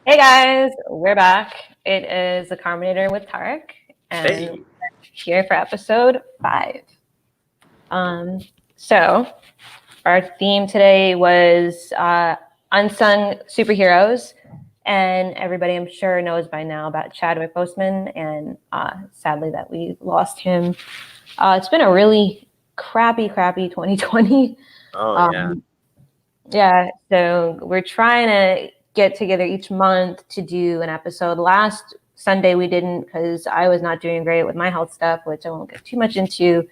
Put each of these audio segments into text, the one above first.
Hey guys, we're back. It is the Carmenator with Tarik, and Hey. we're here for episode 5. So our theme today was unsung superheroes, and everybody I'm sure knows by now about Chadwick Boseman, and sadly that we lost him. It's been a really crappy 2020. Oh yeah. Yeah, so we're trying to get together each month to do an episode. Last Sunday we didn't because I was not doing great with my health stuff, which I won't get too much into.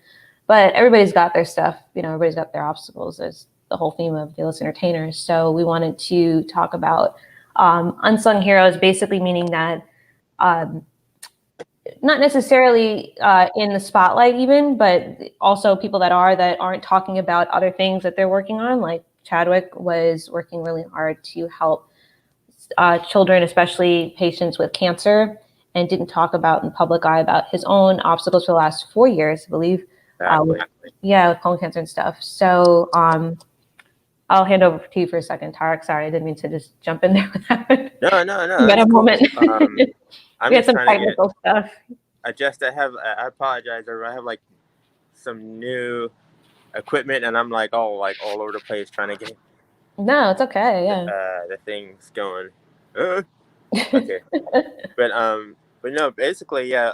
But everybody's got their stuff, everybody's got their obstacles. As the whole theme of Dayless Entertainers. So we wanted to talk about unsung heroes, basically meaning that not necessarily in the spotlight even, but also people that aren't talking about other things that they're working on. Like Chadwick was working really hard to help children, especially patients with cancer, and didn't talk about in the public eye about his own obstacles for the last 4 years, I believe. Exactly. With colon cancer and stuff. So I'll hand over to you for a second, Tarik. Sorry, I didn't mean to just jump in there with that. No. We got a Cool. moment. I'm We had just some trying to technical stuff. I apologize, everyone. I have like some new equipment and I'm like all over the place trying to get No, it's okay. Yeah. the things going. Okay. But no, basically, yeah,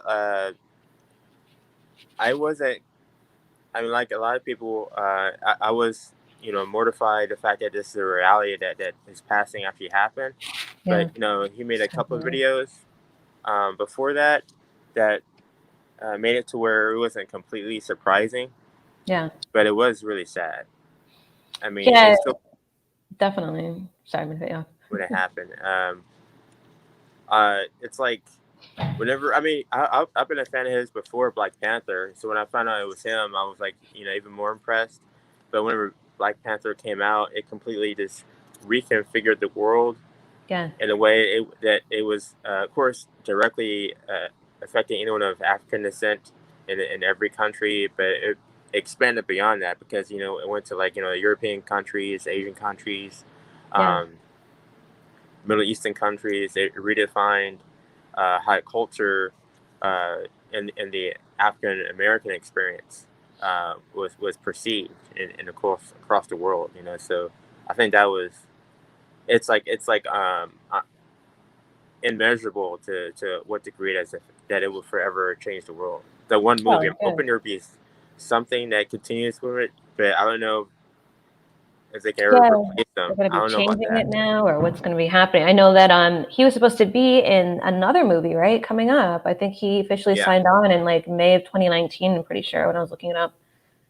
like a lot of people, I was, mortified the fact that this is a reality that his passing actually happened. Yeah. But he made a couple of videos before that made it to where it wasn't completely surprising. Yeah. But it was really sad. I mean, Yeah, it's still definitely. Sorry, I'm gonna cut you off. when it happened. It's like whenever I've been a fan of his before Black Panther, so when I found out it was him, I was like, even more impressed. But whenever Black Panther came out, it completely just reconfigured the world. Yeah. In a way that it was, of course, directly affecting anyone of African descent in every country, but it expanded beyond that because it went to European countries, Asian countries, Yeah. Middle Eastern countries. It redefined how culture in the African American experience was perceived in across the world. So I think that was it's like immeasurable to what degree that it will forever change the world. The one movie, I'm hoping there'll be something that continues with it, but I don't know if they can ever replace them. They're I going to don't be know about changing that. it now, or what's going to be happening. I know that he was supposed to be in another movie, right, coming up. I think he officially signed on in like May of 2019, I'm pretty sure, when I was looking it up.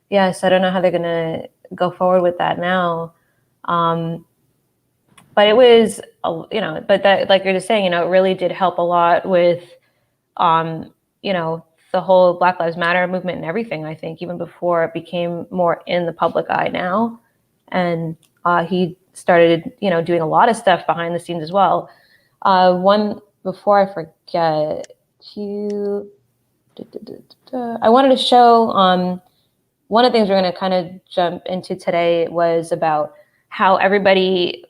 Yeah, so I don't know how they're going to go forward with that now. But it was, but that, like you're just saying, it really did help a lot with, the whole Black Lives Matter movement and everything, I think, even before it became more in the public eye now. And he started, doing a lot of stuff behind the scenes as well. One, before I forget, I wanted to show one of the things we're going to kind of jump into today was about how everybody,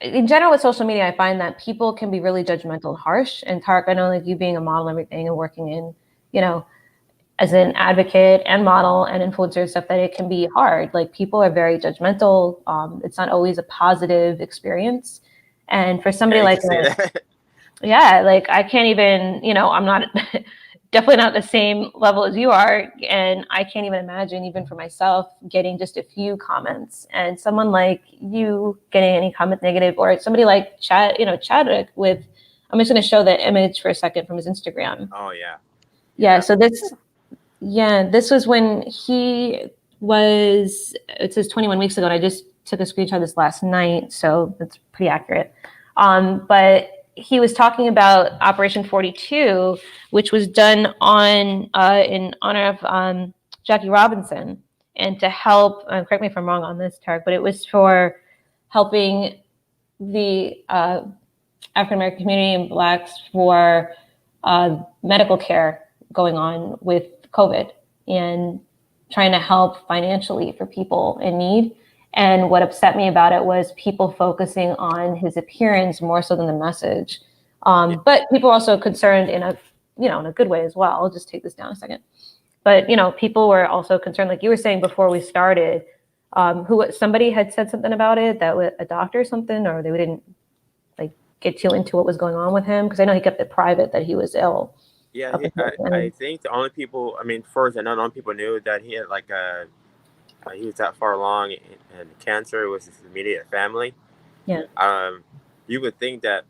in general with social media, I find that people can be really judgmental and harsh. And Tarik, I know like you being a model and everything and working in, as an advocate and model and influencer and stuff, that it can be hard. Like people are very judgmental. It's not always a positive experience. And for somebody like like I can't even, I'm not definitely not the same level as you are. And I can't even imagine, even for myself, getting just a few comments and someone like you getting any comment negative, or somebody like Chadwick with, I'm just going to show the image for a second from his Instagram. Oh yeah. Yeah. So this was when he was, it says 21 weeks ago. And I just took a screenshot of this last night. So that's pretty accurate. But he was talking about Operation 42, which was done in honor of Jackie Robinson, and to help, correct me if I'm wrong on this, Tarik, but it was for helping the African-American community and Blacks for medical care going on with COVID and trying to help financially for people in need. And what upset me about it was people focusing on his appearance more so than the message. But people are also concerned in a, in a good way as well. I'll just take this down a second. But, people were also concerned, like you were saying before we started, somebody had said something about it, that a doctor or something, or they didn't like get too into what was going on with him. Cause I know he kept it private that he was ill. Yeah, I think the only people, I mean, first, I know the only people knew that he had like he was that far along in cancer. It was his immediate family. Yeah. You would think that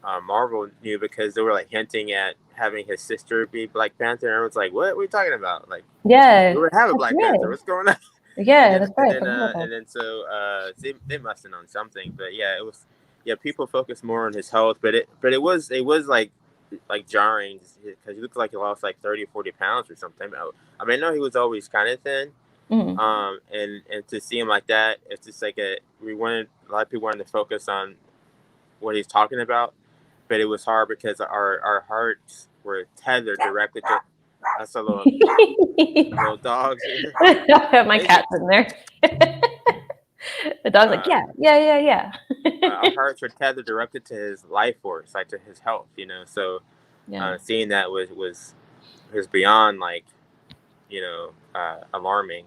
Marvel knew because they were like hinting at having his sister be Black Panther, and everyone's like, "What are we talking about?" Like, yeah, we would have a Black Panther. What's going on? Yeah, that's right. And then so they must have known something, but yeah, it was people focused more on his health, but it was like jarring because he looked like he lost like 30 or 40 pounds or something. I mean, I know he was always kind of thin. Mm-hmm. And to see him like that, it's just like a lot of people wanted to focus on what he's talking about, but it was hard because our hearts were tethered directly to. That's a little dogs here. My cat's in there. The dog's like, yeah. Our hearts were tethered directly to his life force, like to his health, So seeing that was beyond like, alarming.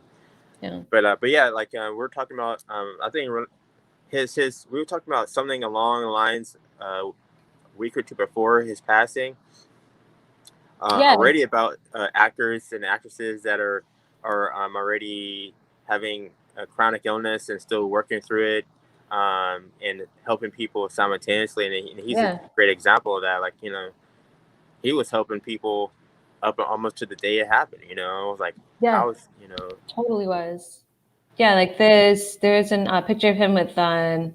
Yeah. But yeah, like we're talking about, I think we were talking about something along the lines a week or two before his passing. Already about actors and actresses that are already having a chronic illness and still working through it, and helping people simultaneously. And he's a great example of that. Like, he was helping people up almost to the day it happened. It was like, I was, totally was. Yeah, like there's a picture of him with trying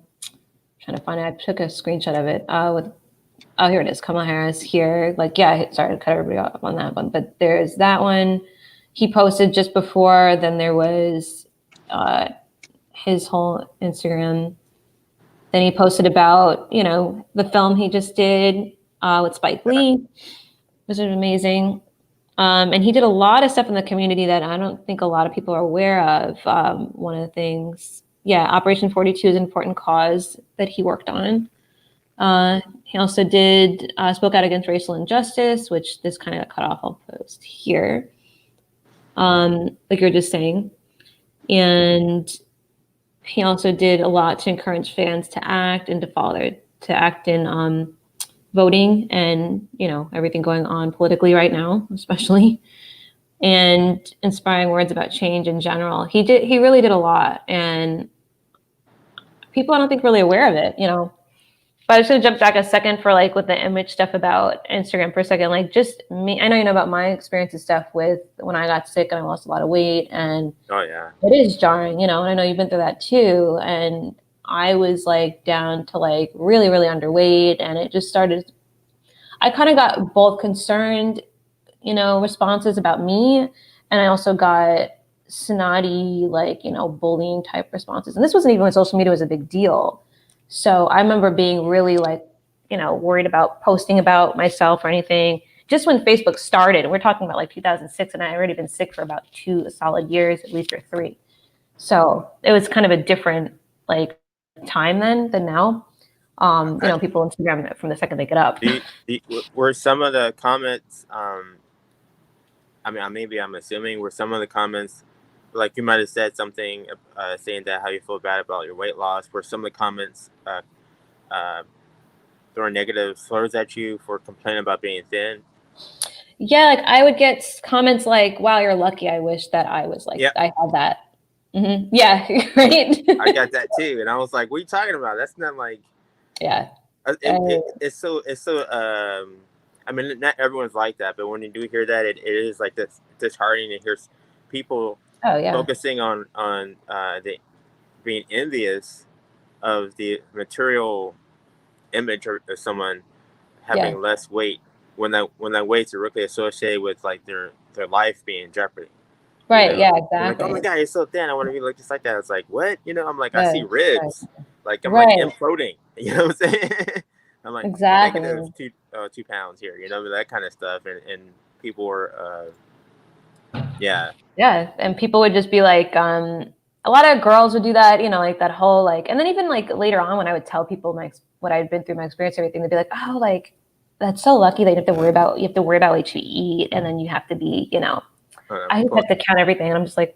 to find it. I took a screenshot of it here it is. Kamala Harris here. Like, sorry to cut everybody off on that one, but there's that one he posted just before. Then there was his whole Instagram. Then he posted about, the film he just did with Spike Lee, which is amazing. And he did a lot of stuff in the community that I don't think a lot of people are aware of. One of the things, Operation 42 is an important cause that he worked on. He also spoke out against racial injustice, which this kind of got cut off. I'll post here. Like you're just saying. And he also did a lot to encourage fans to act and to act in voting and, everything going on politically right now, especially, and inspiring words about change in general. He really did a lot, and people I don't think really aware of it, But I just gonna jump back a second for like with the image stuff about Instagram for a second. Like just me, I know you know about my experience and stuff with when I got sick and I lost a lot of weight, and it is jarring, and I know you've been through that too. And I was like down to like really, really underweight, and it just started. I kind of got both concerned, responses about me, and I also got snotty, like, bullying type responses. And this wasn't even when social media was a big deal. So I remember being really like, worried about posting about myself or anything. Just when Facebook started, and we're talking about like 2006, and I had already been sick for about 2 solid years, at least, or 3. So it was kind of a different like time then than now. People Instagram it from the second they get up. Were some of the comments, I mean, maybe I'm assuming, were some of the comments, like you might have said something saying that how you feel bad about your weight loss, were some of the comments throwing negative slurs at you for complaining about being thin? Yeah, like I would get comments like, wow, you're lucky. I wish that I was like, I had that. Mm-hmm. Yeah, right. I got that too. And I was like, what are you talking about? That's not like... Yeah. It's so I mean, not everyone's like that, but when you do hear that, it is like this disheartening to hear people focusing on the being envious of the material image of someone having less weight when that weight's directly associated with like their life being in jeopardy. Right. Yeah. Exactly. I'm like, oh my God, you're so thin. I want to be like just like that. It's like, what? I'm like, I see ribs. Like I'm like imploding. You know what I'm saying? I'm like negative 2 pounds here. That kind of stuff. And people were, Yeah, and people would just be like, a lot of girls would do that, you know, like that whole like, and then even like later on when I would tell people what I'd been through, my experience, everything, they'd be like, oh, like that's so lucky that you have to worry about what you eat, and then you have to be, you know, I have to count everything. And I'm just like,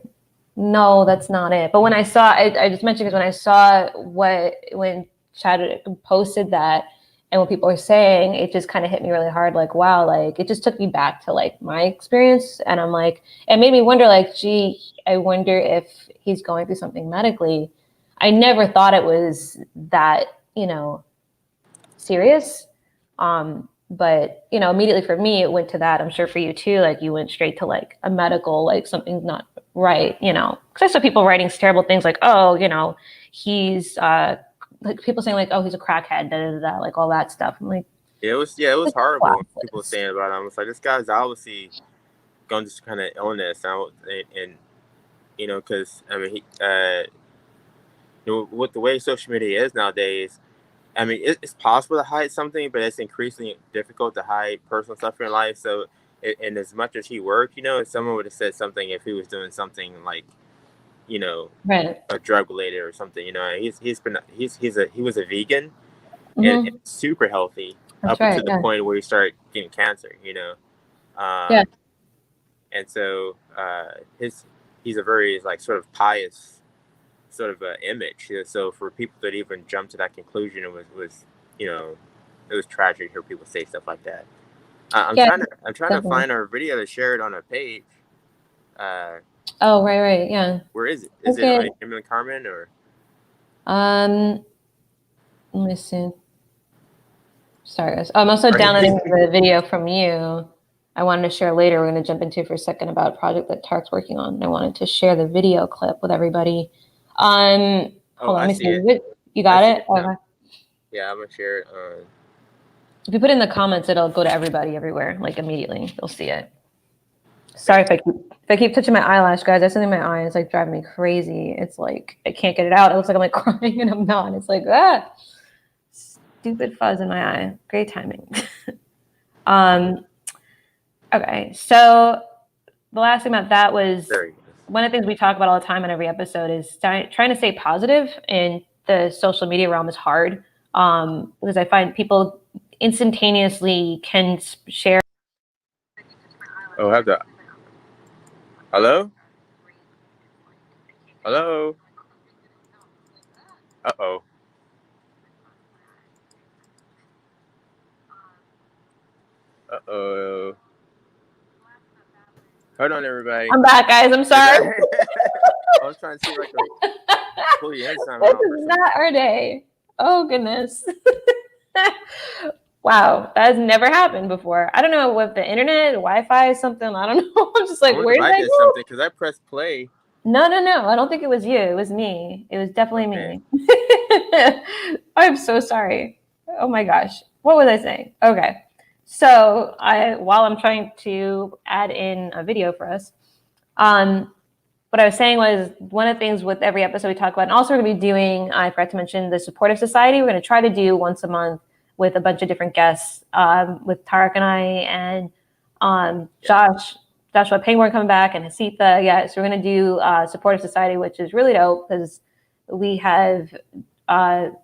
no, that's not it. But when I saw, I just mentioned because when I saw when Chadwick posted that and what people were saying, it just kind of hit me really hard. Like, wow, like it just took me back to like my experience. And I'm like, it made me wonder, like, gee, I wonder if he's going through something medically. I never thought it was that, you know, serious. But you know, immediately for me, it went to that. I'm sure for you too. Like you went straight to like a medical, like something's not right. You know, because I saw people writing terrible things like, oh, you know, he's like people saying like, oh, he's a crackhead, da da da, like all that stuff. I'm like, it was horrible. People saying about him. It's like this guy's obviously going through some kind of illness, and you know, because I mean, you know, with the way social media is nowadays. I mean, it's possible to hide something, but it's increasingly difficult to hide personal stuff in your life. So, and as much as he worked, you know, if someone would have said something if he was doing something like, you know, right, a drug related or something, you know, he was a vegan and mm-hmm. super healthy That's up right, until the point where he started getting cancer, you know, yeah, and so he's a very like sort of pious sort of image. So for people that even jumped to that conclusion, it was you know, it was tragic to hear people say stuff like that. I'm yeah, trying to definitely. find our video to share it on a page. Oh, right, yeah. Where is it? Is it on Emily Carmen or? Let me see. Sorry, guys. I'm also downloading the video from you. I wanted to share later. We're going to jump into for a second about a project that Tarik's working on. I wanted to share the video clip with everybody. Hold on, let me see. You got it? Okay. Yeah, I'm gonna share it. If you put it in the comments, it'll go to everybody everywhere, like immediately. They'll see it. Sorry if I keep touching my eyelash, guys. That's something in my eye. It's like driving me crazy. It's like I can't get it out. It looks like I'm like crying and I'm not. It's like stupid fuzz in my eye. Great timing. Okay, so the last thing about that was one of the things we talk about all the time in every episode is trying to stay positive in the social media realm is hard because I find people instantaneously can share. Oh, have that. Hello? Hello? Uh-oh. Uh-oh. Hold on, everybody. I'm back, guys. I'm sorry. I was trying to see if I could pull you in somehow. This is not our day. Oh, goodness. Wow, that has never happened before. I don't know what the internet, Wi-Fi, something. I don't know. I'm just like, where did I go? Something because I pressed play. No. I don't think it was you. It was me. It was definitely me. I'm so sorry. Oh my gosh. What was I saying? Okay. So while I'm trying to add in a video for us, what I was saying was one of the things with every episode we talk about, and also we're going to be doing, I forgot to mention, the supportive society. We're going to try to do once a month with a bunch of different guests, with Tarik and I and Joshua Pangborn coming back and Hasitha. Yeah, so we're going to do supportive society, which is really dope because we have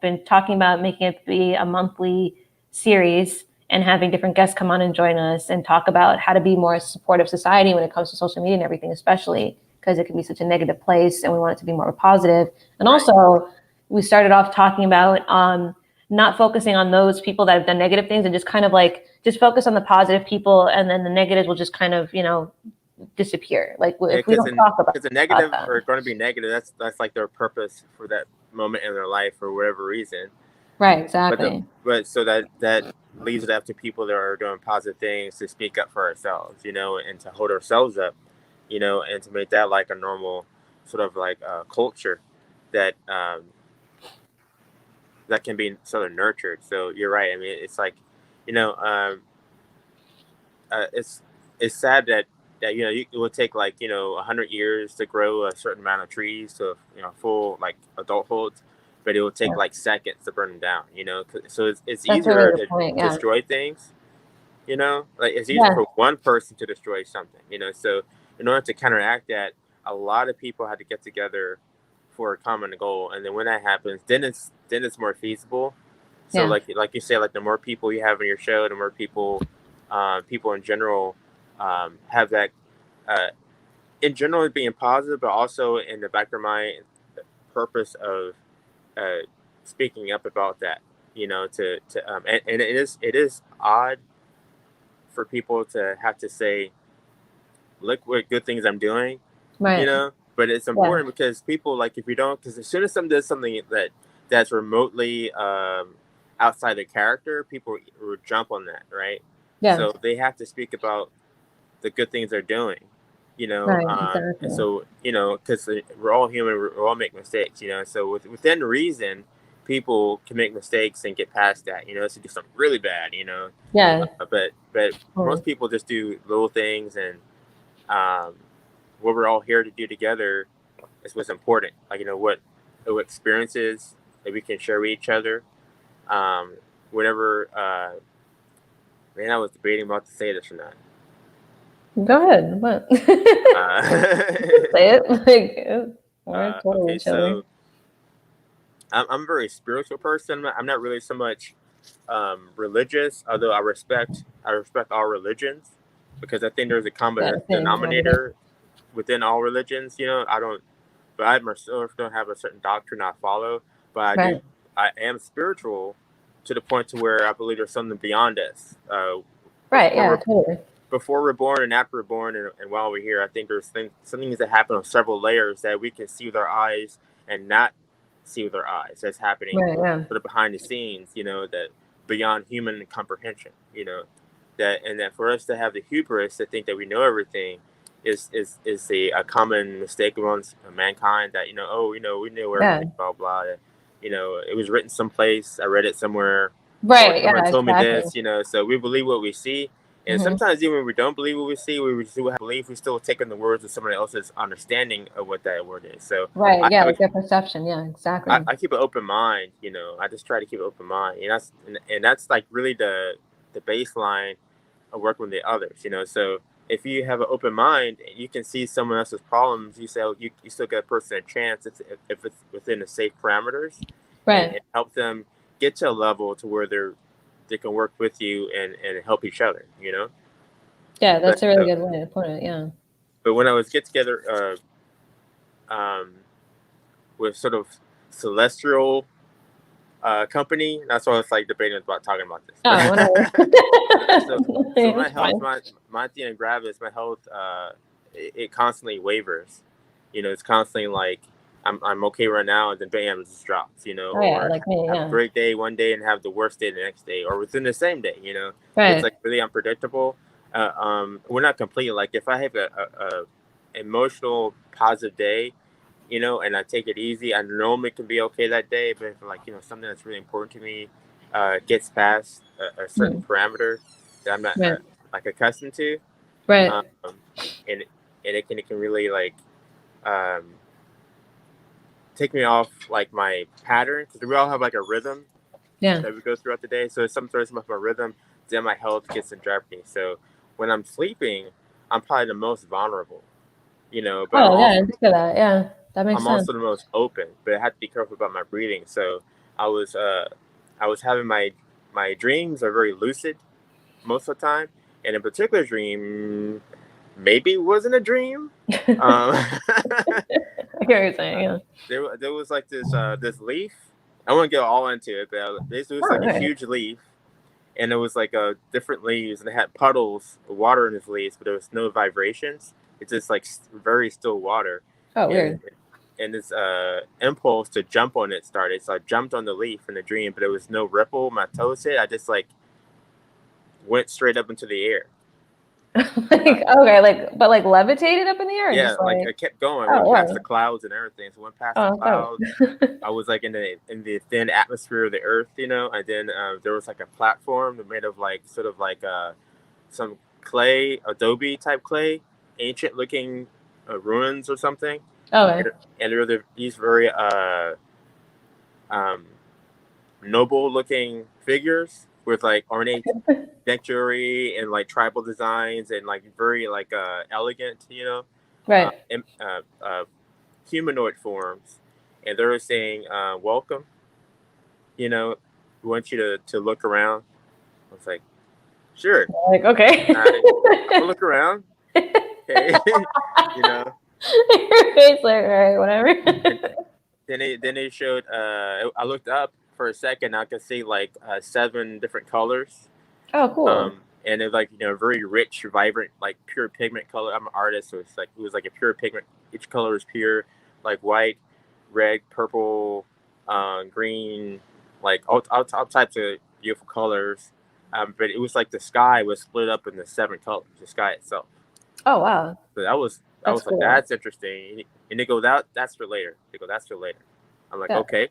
been talking about making it be a monthly series and having different guests come on and join us and talk about how to be more supportive society when it comes to social media and everything, especially because it can be such a negative place and we want it to be more positive. And also, we started off talking about not focusing on those people that have done negative things and just kind of like, just focus on the positive people and then the negatives will just kind of, you know, disappear. Like if we don't talk about because the negative are going to be negative, that's like their purpose for that moment in their life for whatever reason. Right, exactly. But so that leaves it up to people that are doing positive things to speak up for ourselves, you know, and to hold ourselves up, you know, and to make that like a normal sort of like culture that that can be sort of nurtured. So you're right. I mean, it's like, you know, it's sad that you know it will take like, you know, 100 years to grow a certain amount of trees to, you know, full like adulthood, but it will take like seconds to burn them down, you know. So it's easier to destroy things, you know, like it's easier for one person to destroy something, you know. So in order to counteract that, a lot of people had to get together for a common goal, and then when that happens, then it's more feasible. So Yeah. like you say, like the more people you have in your show, the more people people in general have that in general being positive, but also in the back of my purpose of uh, speaking up about that. And it is odd for people to have to say, look what good things I'm doing, Right. but it's Yeah. important because people, like, if you don't, because as soon as someone does something that's remotely outside the character, people will jump on that, right? Yeah. So they have to speak about the good things they're doing, Right. and Exactly. so because we're all human, we all make mistakes, so within reason, people can make mistakes and get past that, to do something really bad, Yeah. but Totally. most people just do little things, and um, what we're all here to do together is what's important. Like, what experiences that we can share with each other. Um, whatever. Man, I was debating about to say this or not. Go ahead. What? Uh, Say it. Like, we're totally okay, chilling. so I'm a very spiritual person. I'm not really so much religious, although I respect all religions because I think there's a Yeah. common Same over there. denominator within all religions. I don't, but I myself don't have a certain doctrine I follow. But Right. I am spiritual to the point to where I believe there's something beyond us. Right. Before Yeah. we're Totally. before we're born and after we're born, and while we're here, I think there's some things that happen on several layers that we can see with our eyes and not see with our eyes. That's happening Right. Yeah. sort of behind the scenes, that beyond human comprehension, that for us to have the hubris to think that we know everything is a common mistake amongst mankind, that oh, we know Yeah. everything, blah blah. It was written someplace, I read it somewhere, or Right. someone Yeah. told me Exactly. this, so we believe what we see. And Hmm. sometimes even when we don't believe what we see, we still have belief. We still take in the words of somebody else's understanding of what that word is. So Right. I Yeah. have Like their perception. Yeah. Exactly. I keep an open mind. I just try to keep an open mind, and that's like really the baseline of working with the others. So if you have an open mind, you can see someone else's problems. You say, oh, you still get a person a chance if it's within the safe parameters, Right. and help them get to a level to where they can work with you and help each other. Yeah. But That's a really good way to put it. Yeah. but when I was get together with sort of celestial company, that's why I was like debating about talking about this. Oh, whatever. So my It's health, fine. my thing and gravis, my health, it constantly wavers. It's constantly like I'm okay right now, and then bam, it just drops. Oh yeah, Or like me. have a Yeah. great day one day and have the worst day the next day, or within the same day. It's Right. like really unpredictable. We're not complete. Like if I have a emotional positive day, and I take it easy, I normally can be okay that day. But if like something that's really important to me gets past a certain Hmm. parameter that I'm not Right. like accustomed to, Right. um, and it can really like um, take me off like my pattern, because we all have like a rhythm Yeah. that we go throughout the day. So if something throws me off my rhythm, then my health gets in jeopardy. So when I'm sleeping, I'm probably the most vulnerable, but Oh yeah, I think of that. Yeah, that makes I'm sense. also the most open, but I have to be careful about my breathing. So I was uh, I was having my dreams are very lucid most of the time, and a particular dream maybe wasn't a dream. Um, I get what you're saying. Yeah. there was like this leaf. I won't go all into it, but there was Oh, like a right. huge leaf, and it was like different leaves, and it had puddles of water in its leaves, but there was no vibrations. It's just like very still water, Oh, and weird. this impulse to jump on it started. So I jumped on the leaf in the dream, but there was no ripple. My toes hit. I just like went straight up into the air. Uh, Like okay, like but like levitated up in the air, or yeah, just like like I kept going. Went oh past the wow, clouds and everything. So went past the oh clouds. that's I was like in the thin atmosphere of the earth, and then there was like a platform made of like sort of like some clay, adobe type clay, ancient looking ruins or something, okay. and there were these very um, noble looking figures with like ornate neck jewelry and like tribal designs and like very like elegant, Right. humanoid forms. and they were saying, "Welcome. We want you to look around." I was like, "Sure, Like, okay. I'm gonna look around." Okay, you know. Your face, like, all right, whatever. And then they showed. I looked up for a second. I could see like 7 different colors. Oh, cool. And it's like very rich, vibrant, like pure pigment color. I'm an artist, so it was like a pure pigment. Each color is pure, like white, red, purple, green, like all types of beautiful colors. But it was like the sky was split up into 7 colors. The sky itself. Oh, wow. So I That's was like, cool. that's interesting. And they go, that's for later. They go, that's for later. I'm like, Yeah. okay.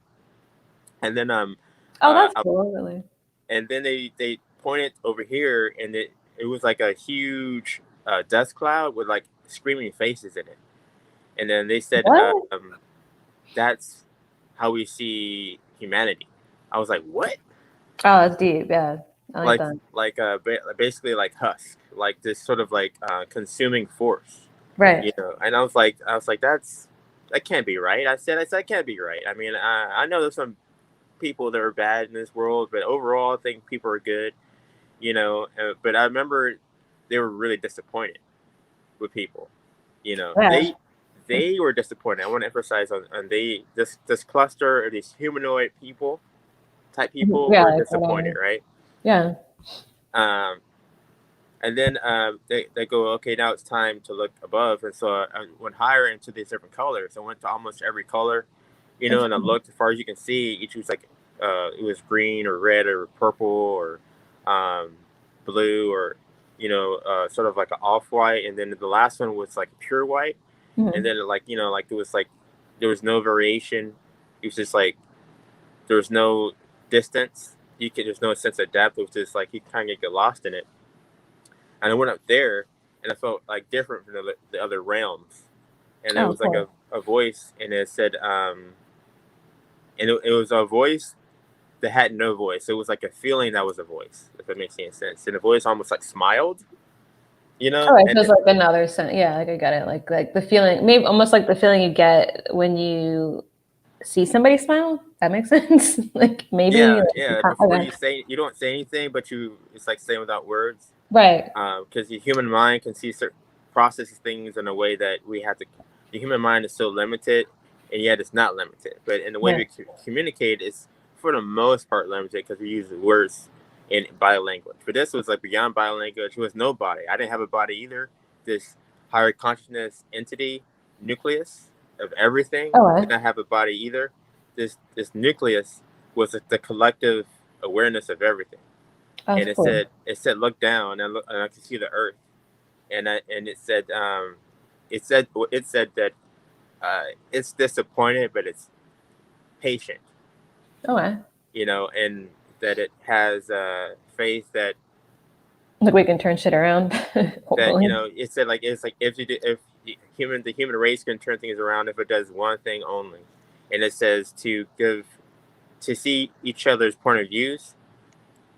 And then Oh, that's cool, really. and then they pointed over here, and it was like a huge dust cloud with like screaming faces in it. And then they said, What? that's how we see humanity. I was like, what? Oh, that's deep. Yeah, I like that. Basically like husk, like this sort of like consuming force, Right. And I was like, that can't be right. I said that can't be right. I mean, I know there's some people that are bad in this world, but overall, I think people are good. But I remember they were really disappointed with people. Yeah. They were disappointed. I want to emphasize on this cluster of these humanoid type people Yeah, were like disappointed, right? Yeah. And then they go, okay, now it's time to look above. And so I went higher into these different colors. I went to almost every color, and I looked as far as you can see. Each was like it was green or red or purple or blue or sort of like an off-white. And then the last one was like pure white. Mhm. And then like there was no variation. It was just like there was no distance. There's no sense of depth. It was just like you kind of get lost in it. And I went up there, and I felt like different from the other realms. And there Oh, was like cool. a voice, and it said, it was a voice that had no voice. It was like a feeling that was a voice, if that makes any sense. And the voice almost like smiled, Oh, it and feels like another sense. Yeah, like I get it. Like the feeling, maybe almost like the feeling you get when you see somebody smile. That makes sense. Like maybe. yeah. Like, Before okay. you don't say anything, but it's like saying without words. Right. Because the human mind can see certain processes things in a way that the human mind is so limited, and yet it's not limited. But in the way Yeah. we communicate, it's for the most part limited because we use words in body language. But this was like beyond body language. It was no body. I didn't have a body either. This higher consciousness entity, nucleus of everything, Oh, did not have a body either. This nucleus was the collective awareness of everything. And that's cool. it said look down, and I could see the earth, and it said that it's disappointed, but it's patient, Okay. and that it has faith that Like we can turn shit around. Hopefully. it said like it's like if the human race can turn things around if it does one thing only, and it says to see each other's point of views,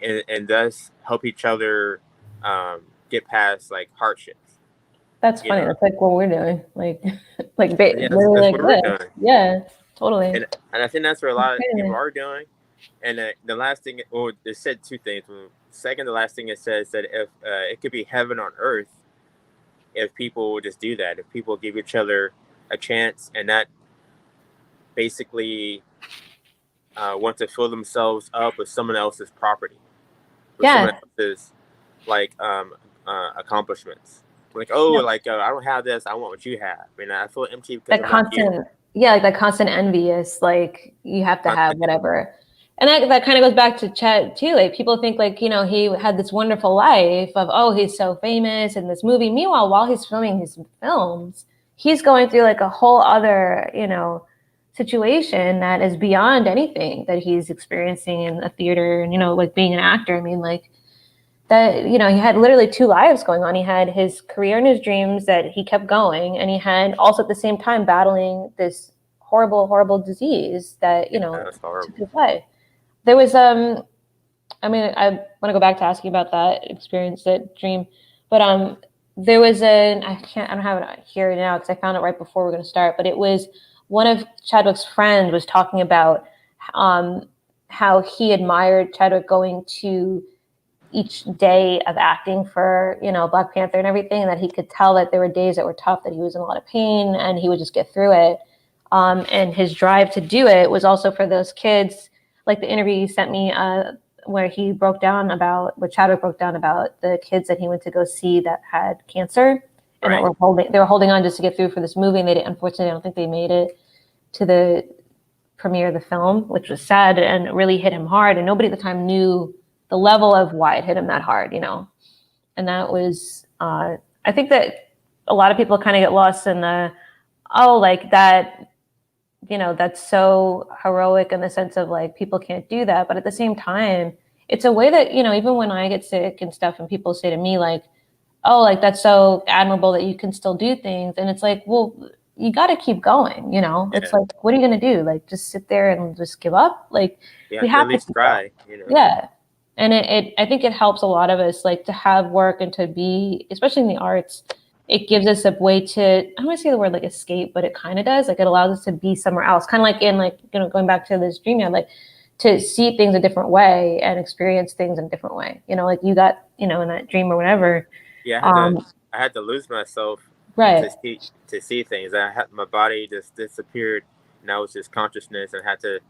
and thus help each other get past like hardships. That's funny. That's like what we're doing. Like, Yeah, literally that's like what we're this. doing, Yeah, totally. and I think that's what a lot of people Okay. are doing. And the last thing, or it said 2 things. Second, the last thing it says that if it could be heaven on earth if people would just do that, if people give each other a chance and not basically want to fill themselves up with someone else's property, with someone Yeah, else's like accomplishments. Like, oh, like I don't have this, I want what you have. I mean, I feel empty because that I'm not here. constant, yeah, like that constant envious, like you have to have Constant. whatever. And that kind of goes back to Chad too. Like people think like, he had this wonderful life of, oh, he's so famous in this movie. Meanwhile, while he's filming his films, he's going through like a whole other, situation that is beyond anything that he's experiencing in a theater and, like being an actor. I mean, like that, he had literally 2 lives going on. He had his career and his dreams that he kept going, and he had also at the same time battling this horrible, horrible disease that, That's took horrible. his life. There was I mean, I want to go back to asking about that experience, that dream, but there was I don't have it here now because I found it right before we're going to start, but it was one of Chadwick's friends was talking about how he admired Chadwick going to each day of acting for, Black Panther and everything, and that he could tell that there were days that were tough, that he was in a lot of pain, and he would just get through it. And his drive to do it was also for those kids, like the interview you sent me, where he broke down about, what Chadwick broke down about the kids that he went to go see that had cancer, and Right. that they were holding on just to get through for this movie. And unfortunately, I don't think they made it to the premiere of the film, which was sad and really hit him hard. And nobody at the time knew the level of why it hit him that hard, And that was, I think that a lot of people kind of get lost in like that, that's so heroic in the sense of like, people can't do that. But at the same time, it's a way that, even when I get sick and stuff and people say to me like, oh, like, that's so admirable that you can still do things. And it's like, well, you got to keep going, Yeah. It's like, what are you going to do? Like, just sit there and just give up? Like, we have at least to try, Yeah. And I think it helps a lot of us, like, to have work and to be, especially in the arts, it gives us a way to, I don't want to say the word like escape, but it kind of does. Like, it allows us to be somewhere else. Kind of like in, like, going back to this dream, like, to see things a different way and experience things in a different way. Like you got, in that dream or whatever. Yeah, I had to lose myself Right. to see things. My body just disappeared, and that was just consciousness, and I had to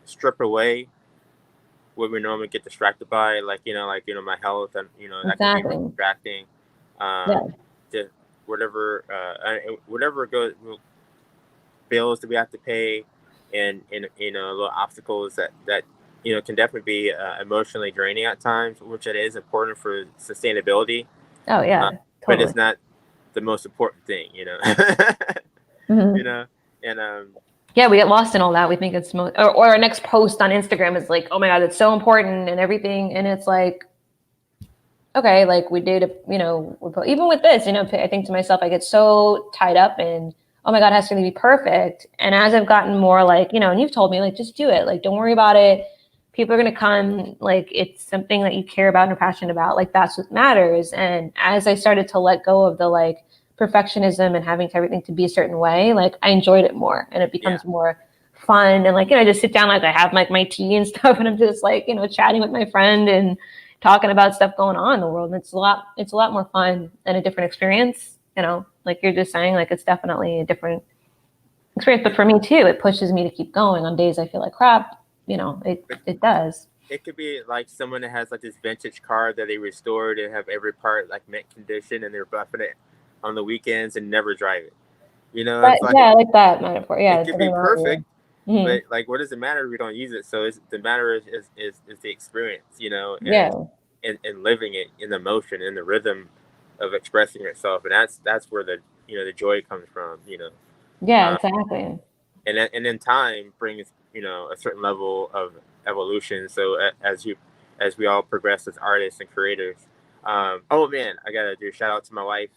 strip away what we normally get distracted by, like my health, and that can be distracting. Just whatever goes, bills that we have to pay, and little obstacles that can definitely be emotionally draining at times, which it is important for sustainability. Oh yeah, totally. But it's not the most important thing, Mm-hmm. And yeah, we get lost in all that. We think it's or our next post on Instagram is like, oh my god, it's so important and everything, and it's like, okay, like we did, even with this, I think to myself, I get so tied up in, oh my god, it has to be perfect. And as I've gotten more like, and you've told me like, just do it, like don't worry about it. People are gonna come, like it's something that you care about and are passionate about, like that's what matters. And as I started to let go of the like perfectionism and having everything to be a certain way, like I enjoyed it more, and it becomes more fun. And like, I just sit down, like I have like my tea and stuff, and I'm just like, chatting with my friend and talking about stuff going on in the world. And it's a lot more fun and a different experience, like you're just saying, like it's definitely a different experience. But for me too, it pushes me to keep going on days I feel like crap. It does. It could be like someone that has like this vintage car that they restored and have every part like mint condition, and they're buffing it on the weekends and never drive it. It's like, I like that metaphor. Yeah, it could be perfect, but like, what does it matter if we don't use it? So the matter is the experience, and living it in the motion, in the rhythm of expressing yourself, and that's where the the joy comes from. Yeah, exactly. And then time brings a certain level of evolution. So as we all progress as artists and creators. Oh man, I gotta do a shout out to my wife,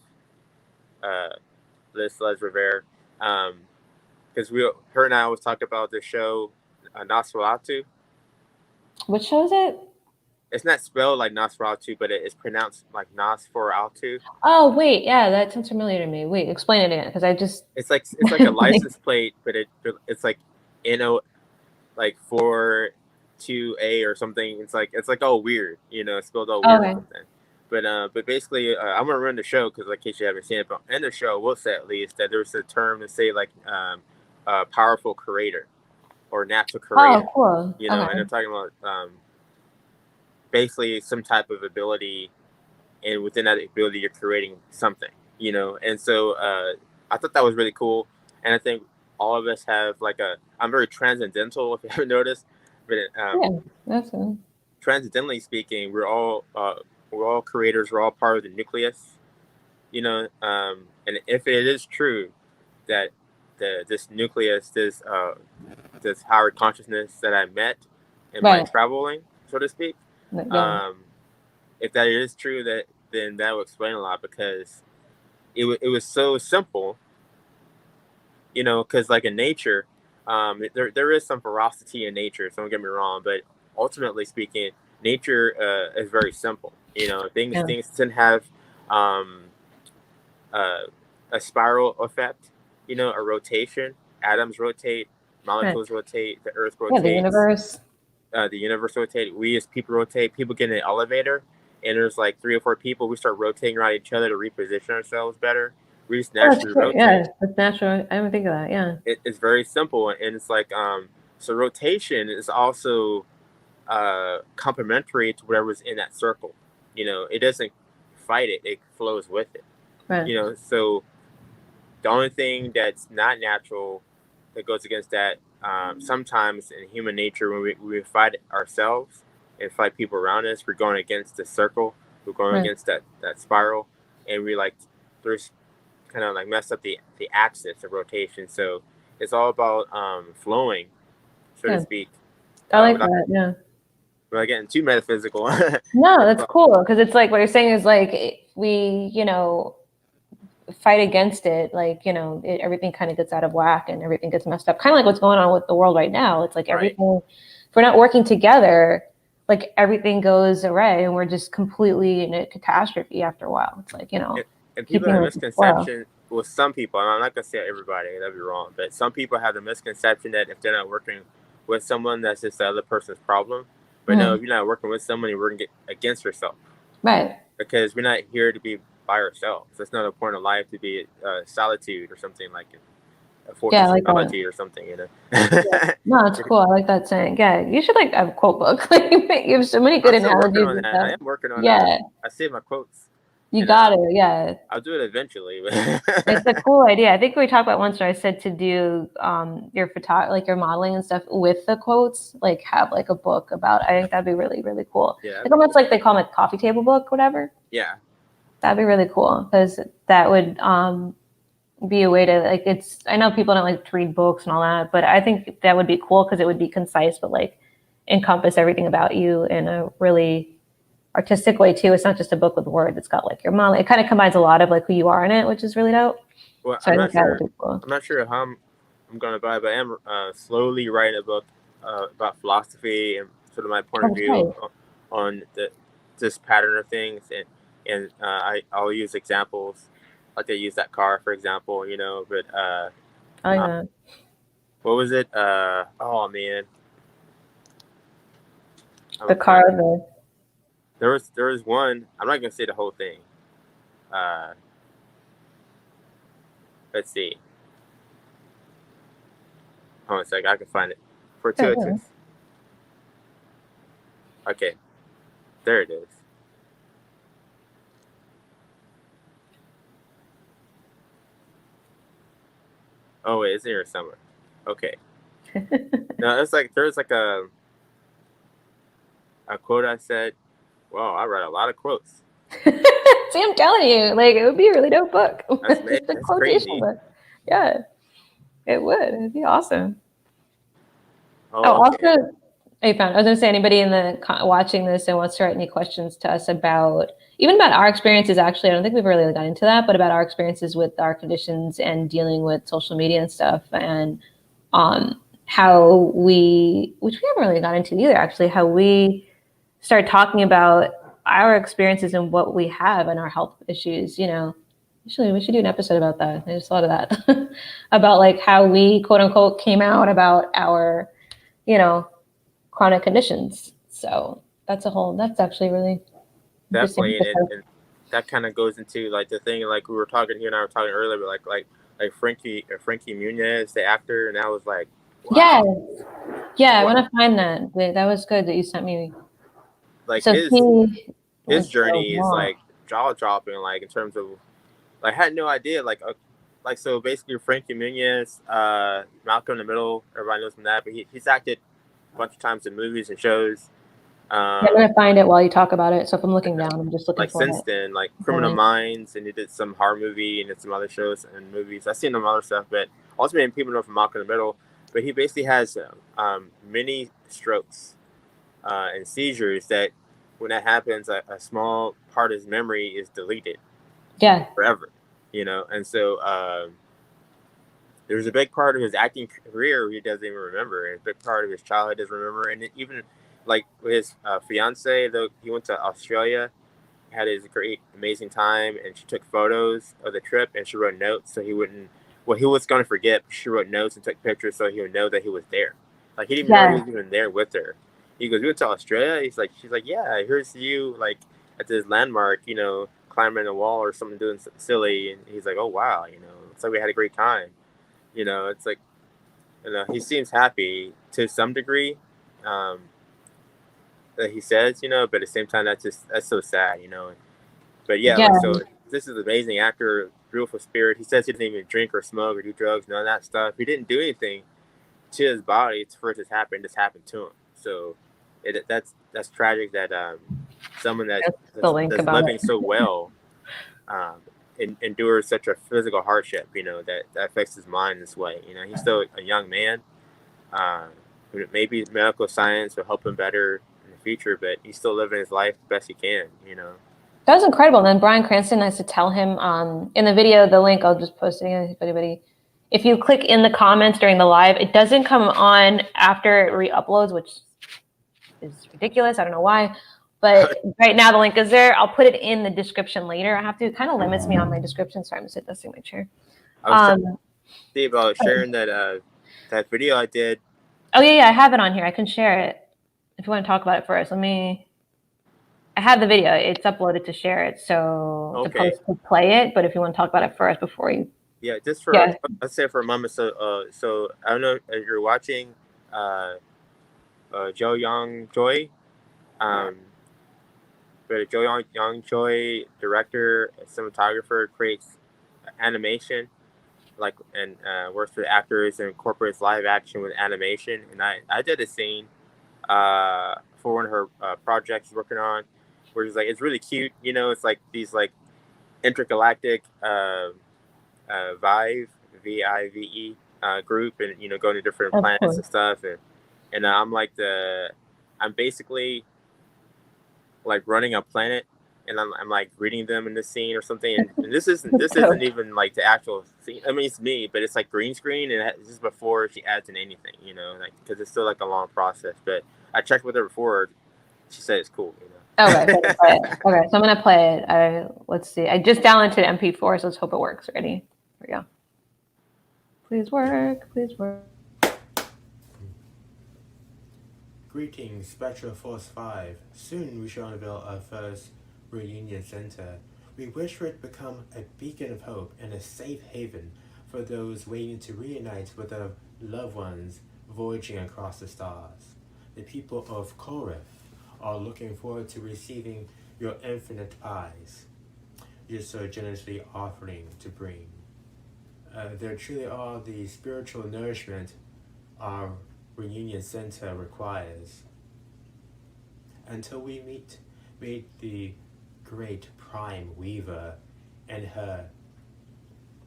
Liz Rever, because her and I always talk about the show Nosferatu. What show is it? It's not spelled like Nosferatu, but it's pronounced like Nosferatu. Oh wait, yeah, that sounds familiar to me. Wait, explain it again, because I just. It's like a license plate, but it's like like 42A or something. It's like all weird, it's spelled all weird or something. But basically, I'm gonna run the show because, like, in case you haven't seen it, but in the show, we'll say at least that there's a term to say like powerful creator or natural creator. Oh, cool. And I'm talking about basically some type of ability, and within that ability, you're creating something. And so I thought that was really cool, and I think all of us have I'm very transcendental, if you haven't noticed, but that's good. Transcendentally speaking, we're all creators. We're all part of the nucleus, and if it is true that this nucleus, this higher consciousness that I met in my traveling, so to speak, if that is true, then that will explain a lot, because it was so simple, because like in nature, there is some ferocity in nature, so don't get me wrong, but ultimately speaking, nature is very simple. Things tend to have a spiral effect, a rotation. Atoms rotate, molecules rotate, the Earth Yeah, the rotates, universe. The universe rotates. We as people rotate. People get in an elevator, and there's like 3 or 4 people. We start rotating around each other to reposition ourselves better. We just Oh, that's naturally true. rotate. Yeah, that's natural. I didn't think of that. Yeah. It's very simple, and it's like so rotation is also complementary to whatever's in that circle. It doesn't fight it; it flows with it. Right. So the only thing that's not natural that goes against that sometimes in human nature when we fight ourselves and fight people around us, we're going against the circle, we're going Right. against that spiral, and we like there's kind of like mess up the axis of rotation. So it's all about flowing, so to Yeah. speak, I like without, that. Yeah. without getting too metaphysical. No, It's that's cool because it's like what you're saying is like we, fight against it. Like, everything kind of gets out of whack and everything gets messed up. Kind of like what's going on with the world right now. It's like right. everything, if we're not working together, like everything goes awry and we're just completely in a catastrophe after a while. It's like, And people keeping have a with the flow. misconception with some people, and I'm not gonna say everybody, that'd be wrong, but some people have the misconception that if they're not working with someone, that's just the other person's problem. But no, if you're not working with someone, you're working against yourself. Right. Because we're not here to be by ourselves. That's not a point of life to be solitude or something like a Yeah, I fortress of like that. solitude or something, Yeah. No, it's cool. I like that saying. Yeah, you should like have a quote book. Like you have so many good I'm still working analogies on and that. I stuff. am working on Yeah, I save my quotes. you And got it. Yeah. I'll do it eventually. It's a cool idea. I think we talked about once where I said to do your like your modeling and stuff with the quotes, like have like a book about. I think that'd be really, really cool. Yeah. Like almost like they call them a coffee table book, whatever. Yeah. That'd be really cool because that would be a way to like it's. I know people don't like to read books and all that, but I think that would be cool because it would be concise, but like encompass everything about you in a really artistic way too. It's not just a book with words. It's got like your mom. It kind of combines a lot of like who you are in it, which is really dope. Well, So I think that would be cool. I'm not sure how I'm going to buy it, but I am slowly writing a book about philosophy and sort of my point of view on this pattern of things, and I'll use examples like I use that car for example, but what was it? Oh man, the car. There was one. I'm not gonna say the whole thing. Let's see. Hold on a second. I can find it. Fortuitous. Okay. There it is. Oh wait, it's in here somewhere. Okay. No, it's like there's like a quote I said. Wow, I read a lot of quotes. See, I'm telling you, like it would be a really dope book. That's crazy. Book. Yeah, it would. It'd be awesome. Oh, okay. Also, I was gonna say anybody in the watching this and wants to write any questions to us about even about our experiences. Actually, I don't think we've really got into that, but about our experiences with our conditions and dealing with social media and stuff, and how we, which we haven't really got into either, actually, how we start talking about our experiences and what we have and our health issues. Actually, we should do an episode about that. I just thought of that about like how we quote unquote came out about our, chronic conditions. So that's actually really interesting. Definitely, and that kind of goes into like the thing like we were talking here and I were talking earlier, but like Frankie Muniz, the actor, and I was like, wow. Yeah, I want to find that. That was good that you sent me. Like So his journey is like jaw dropping, like in terms of like I had no idea, like so basically Frankie Muniz, Malcolm in the Middle, everybody knows him that, but he's acted a bunch of times in movies and shows. I'm gonna find it while you talk about it. So if I'm looking down, I'm just looking like for since then, like Criminal Minds, and he did some horror movie and did some other shows and movies. I've seen some other stuff, but ultimately people know from Malcolm in the Middle. But he basically has many strokes and seizures that when that happens, a small part of his memory is deleted. Yeah. Forever, and so there's a big part of his acting career he doesn't even remember, and a big part of his childhood doesn't remember, and even like with his fiance, though he went to Australia, had his great amazing time, and she took photos of the trip and she wrote notes so he wouldn't well, he was going to forget, but she wrote notes and took pictures so he would know that he was there. Like, he didn't even know he was even there with her. He goes, "You went to Australia?" She's like, "Yeah, here's you, like, at this landmark, you know, climbing a wall or something, doing something silly." And he's like, "Oh, wow, you know, it's like we had a great time." You know, it's like, you know, he seems happy to some degree, that he says, you know, but at the same time, that's so sad, you know. But yeah, like, so this is an amazing actor, beautiful spirit. He says he doesn't even drink or smoke or do drugs, none of that stuff. He didn't do anything to his body for it to happen. Just happened to him. So that's tragic that someone that's living so well endures such a physical hardship. You know, that affects his mind this way. You know, he's still a young man. Maybe medical science will help him better in the future, but he's still living his life the best he can. You know. That was incredible. And then Bryan Cranston has to tell him in the video, the link, I'll just post it again if anybody. If you click in the comments during the live, it doesn't come on after it re-uploads, which is ridiculous. I don't know why. But right now the link is there. I'll put it in the description later. I have to, it kind of limits me on my description. Sorry, I'm going to sit this in my chair. I was trying to see about sharing that video I did. Oh, yeah, I have it on here. I can share it if you want to talk about it first. I have the video. It's uploaded to share it, so to post to play it. But if you want to talk about it first before you, just for let's say for a moment. So I don't know if you're watching Jo Young Choi, but Jo Young Choi, director, cinematographer, creates animation, like, and works with actors and incorporates live action with animation. And I did a scene for one of her projects working on, where it's like, it's really cute, you know. It's like these like intergalactic VIVE group, and you know, going to different planets and stuff, and I'm basically like running a planet, and I'm like reading them in this scene or something, and this isn't even like the actual scene. I mean, it's me, but it's like green screen, and this is before she adds in anything, you know, like, because it's still like a long process. But I checked with her before. She said it's cool, you know. Okay, so I'm gonna play it. Let's see. I just downloaded to MP4, so let's hope it works. Ready? Here we go. Please work. Please work. Greetings, Spectra Force 5. Soon we shall unveil our first reunion center. We wish for it to become a beacon of hope and a safe haven for those waiting to reunite with their loved ones voyaging across the stars. The people of Korif are looking forward to receiving your infinite eyes you're so generously offering to bring. There truly are the spiritual nourishment our reunion center requires. Until we meet, may the great Prime Weaver and her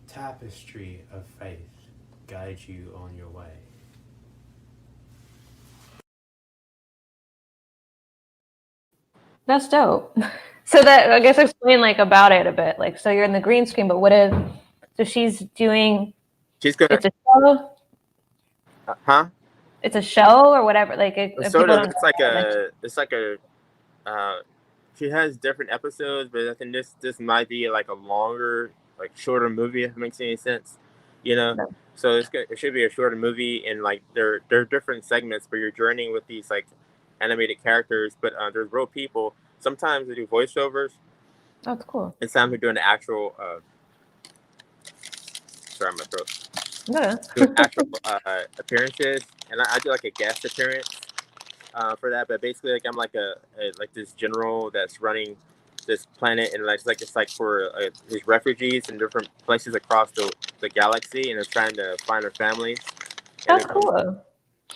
tapestry of faith guide you on your way. That's dope. So that, I guess, explain like about it a bit. Like, so you're in the green screen, but what if? So she's doing. She's gonna. It's a show. Huh? It's a show or whatever. Like, sort of. It's like a. She has different episodes, but I think this might be like a longer, like shorter movie, if it makes any sense. You know. No. So it should be a shorter movie, and like there are different segments where you're journeying with these like animated characters, but there's real people. Sometimes they do voiceovers. Oh, that's cool. And sometimes we're doing the actual. Sorry, my throat. Yeah. Doing actual appearances, and I do like a guest appearance for that. But basically, like, I'm like a like this general that's running this planet, and it's like for these refugees in different places across the galaxy, and they're trying to find their families. That's cool.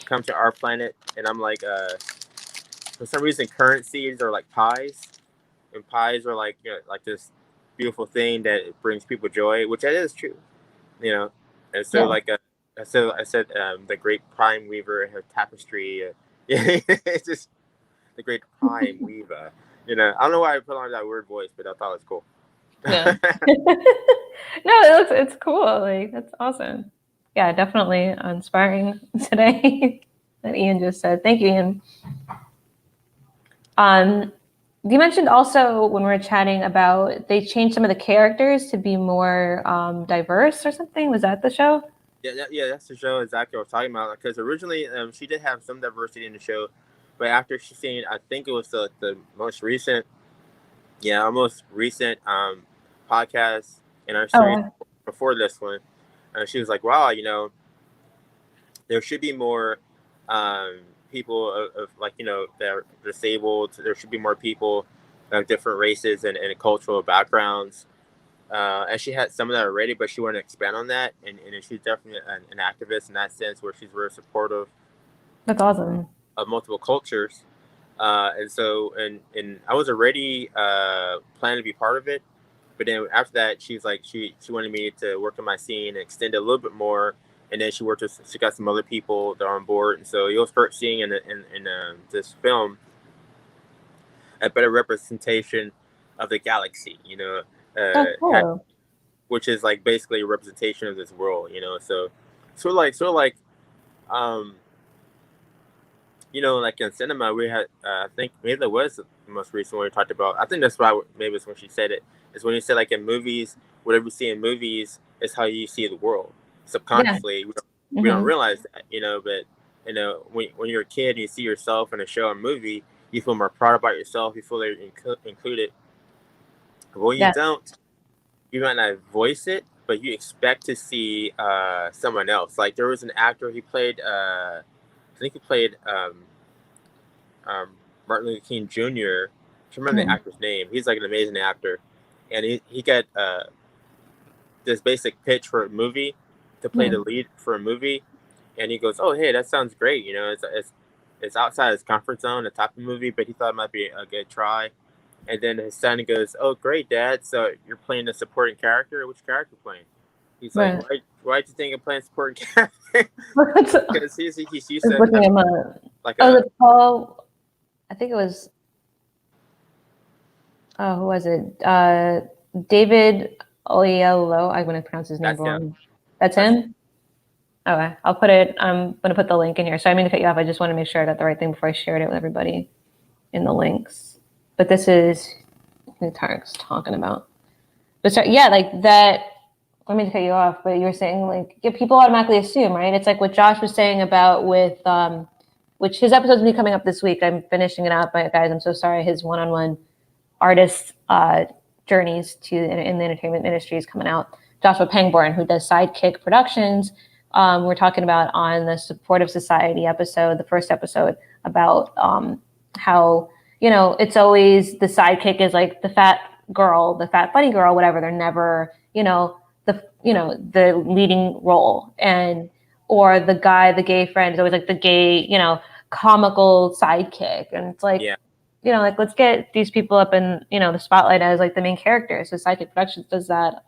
Come to our planet, and I'm like for some reason, currencies are like pies, and pies are like, you know, like this beautiful thing that brings people joy, which that is true, you know. And so I said the great Prime Weaver and her tapestry. It's just the great Prime Weaver. You know, I don't know why I put on that weird voice, but I thought it was cool. Yeah. No, it's cool. Like, that's awesome. Yeah, definitely inspiring today. That Ian just said. Thank you, Ian. You mentioned also when we were chatting about they changed some of the characters to be more diverse or something. Was that the show? Yeah, that's the show exactly what I was talking about. Because originally, she did have some diversity in the show, but after she seen, I think it was the most recent, almost recent podcast in our series Oh, before this one, she was like, "Wow, there should be more people of like that are disabled. There should be more people of different races and cultural backgrounds." And she had some of that already, but she wanted to expand on that. And she's definitely an activist in that sense, where she's very supportive that's awesome. of multiple cultures. And I was already planning to be part of it, but then after that, she's like she wanted me to work on my scene and extend it a little bit more. And then she got some other people that are on board, and so you'll start seeing in this film a better representation of the galaxy. That's Uh, cool. which is like basically a representation of this world. So um, like in cinema, we had, I think maybe that was the most recent one we talked about. I think that's why maybe it's when she said it. Is when you said like in movies, whatever you see in movies is how you see the world. Yeah. Subconsciously, we don't realize that, but when you're a kid and you see yourself in a show or movie, you feel more proud about yourself. You feel like you're included. But when you Yeah. don't, you might not voice it, but you expect to see someone else. Like there was an actor, he played, I think he played um, Martin Luther King Jr. I can't remember the actor's name. He's like an amazing actor, and he got this basic pitch for a movie to play the lead for a movie, and he goes, "Oh, hey, that sounds great. It's outside his comfort zone, the type of movie, but he thought it might be a good try." And then his son goes, "Oh, great, Dad! So you're playing a supporting character? Which character you playing?" He's like, Right. "Why'd you think of playing supporting character?" Because he's used I was to looking having him up. like Oh, a the Paul. I think it was. Oh, who was it? David Oyelowo. I'm going to pronounce his name that's him. wrong. That's That's him. Okay, I'll put it. I'm going to put the link in here. So I mean to cut you off. I just want to make sure I got the right thing before I shared it with everybody in the links. But this is who Tarik's talking about. But sorry, yeah, like that. I mean to cut you off, but you were saying like people automatically assume, right? It's like what Josh was saying about with which his episode's gonna be coming up this week. I'm finishing it up, but guys, I'm so sorry. His one-on-one artist journeys in the entertainment industry is coming out. Joshua Pangborn, who does Sidekick Productions, we're talking about on the Supportive Society episode, the first episode, about how it's always the sidekick is like the fat girl, the fat funny girl, whatever. They're never the leading role, and or the guy, the gay friend is always like the gay comical sidekick, and it's like. yeah. Like let's get these people up in the spotlight as like the main characters. So Sidekick Productions does that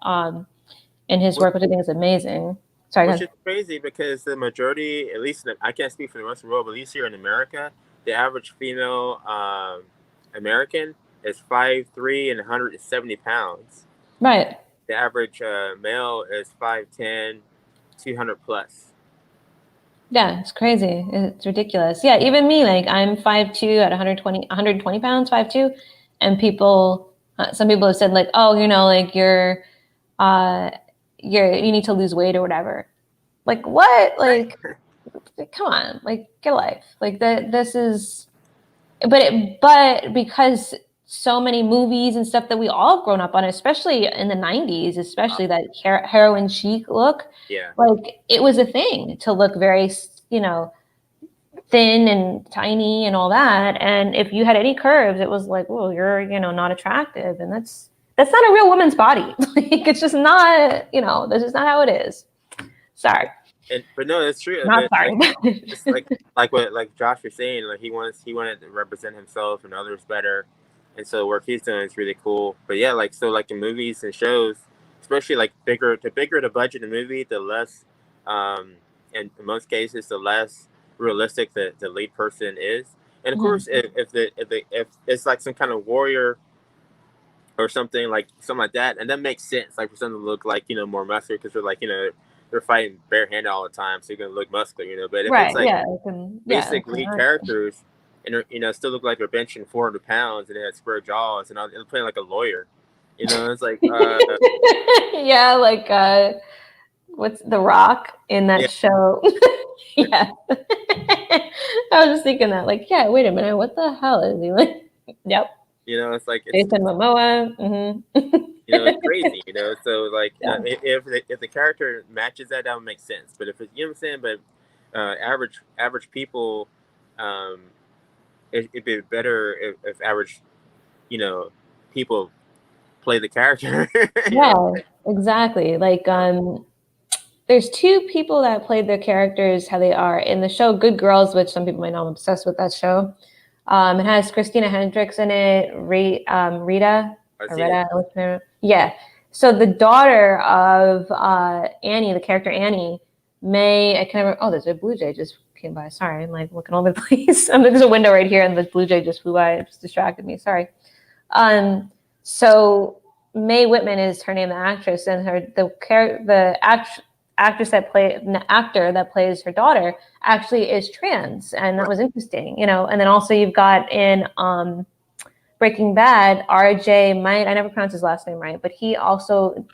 in his work, which I think is amazing. Sorry, Which is crazy because the majority, at least I can't speak for the rest of the world, but at least here in America, the average female American is 5'3" and 170 pounds. right. The average male is 5'10", 200 plus. Yeah, it's crazy. It's ridiculous. Yeah, even me, like I'm 5'2" at 120 pounds, 5'2", and some people have said like, oh, like you need to lose weight or whatever. Like what? Like, come on, like get a life. Like this is, but because so many movies and stuff that we all have grown up on, especially in the 90s, especially that heroin chic look. Yeah. Like it was a thing to look very, thin and tiny and all that. And if you had any curves, it was like, well, you're, not attractive. And that's not a real woman's body. Like it's just not, this is not how it is. Sorry. But no, it's true. Not sorry. It's like Josh was saying, like he wanted to represent himself and others better, and so the work he's doing is really cool. But yeah, like in movies and shows, especially like the bigger the budget of the movie, the less, and in most cases, the less realistic the lead person is. And of course, if it's like some kind of warrior or something like that, and that makes sense. Like for something to look like more muscular because they're like they're fighting barehanded all the time, so you're gonna look muscular, But if it's like basic lead characters, and still look like they're benching 400 pounds and they had square jaws, and they're playing like a lawyer. It's like yeah, like what's The Rock in that yeah. show? Yeah. I was just thinking that, like, yeah, wait a minute, what the hell is he like? Yep. It's like Jason Momoa. Mm-hmm. It's crazy. So like Yeah. if the character matches that would make sense. But if it's, what I'm saying, but average people, it'd be better if average, people play the character. Yeah, exactly. Like there's two people that played their characters how they are in the show Good Girls, which some people might know. I'm obsessed with that show. It has Christina Hendricks in it, Rita. Yeah. So the daughter of Annie, the character Annie, I can never. Oh, there's a blue jay just came by. Sorry, I'm like looking all over the place. There's a window right here, and the blue jay just flew by. It just distracted me. Sorry. So Mae Whitman is her name, the actress, and the actor that plays her daughter actually is trans, and that was interesting, And then also you've got in Breaking Bad, RJ I never pronounce his last name right, but he also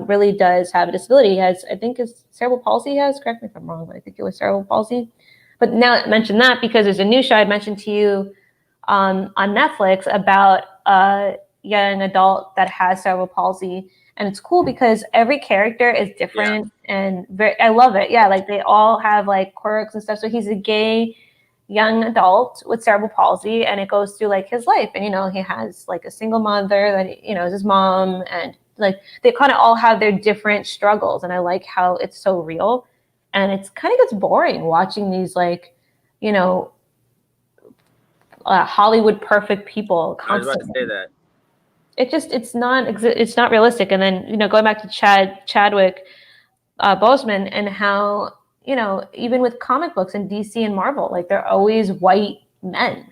really does have a disability. He has, I think, is cerebral palsy. He has. Correct me if I'm wrong, but I think it was cerebral palsy. But now I mentioned that because there's a new show I mentioned to you on Netflix about a young adult that has cerebral palsy. And it's cool because every character is different and I love it. Yeah, like they all have like quirks and stuff. So he's a gay young adult with cerebral palsy, and it goes through like his life. And he has like a single mother that is his mom, and like they kind of all have their different struggles. And I like how it's so real. And it's kind of gets boring watching these like, Hollywood perfect people constantly. I was about to say that. It's not realistic. And then going back to Chadwick Boseman and how even with comic books and DC and Marvel, like they're always white men,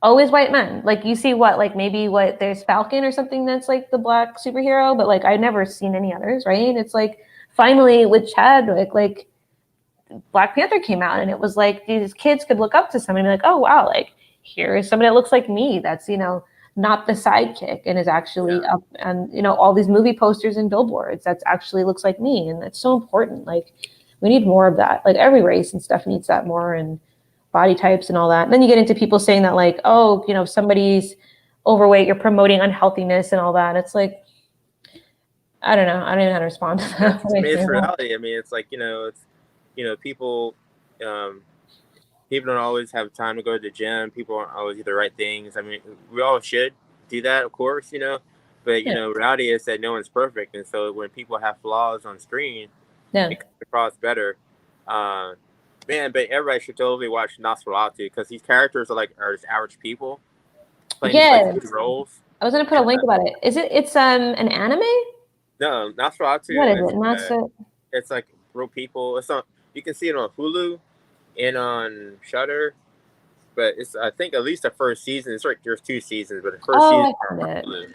like you see there's Falcon or something that's like the black superhero, but like I've never seen any others, right? It's like finally with Chadwick, like Black Panther came out, and it was like these kids could look up to somebody and be like, oh wow, like here is somebody that looks like me, that's not the sidekick and is actually up, and all these movie posters and billboards that's actually looks like me. And that's so important. Like we need more of that. Like every race and stuff needs that more, and body types and all that. And then you get into people saying that like, oh, if somebody's overweight, you're promoting unhealthiness and all that. It's like, I don't know. I don't even know how to respond to that. It's reality. I mean, it's like, people people don't always have time to go to the gym. People aren't always do the right things. I mean, we all should do that, of course, but reality is that no one's perfect. And so when people have flaws on screen, it comes across better. But everybody should totally watch Nosferatu, because these characters are just average people playing these roles. I was gonna put a link about it. It's an anime? No, Nosferatu. What is it? It's like real people. It's on. You can see it on Hulu and on Shudder, but it's, I think, at least the first season. It's like there's 2 seasons, but the first season. I found it. Hulu.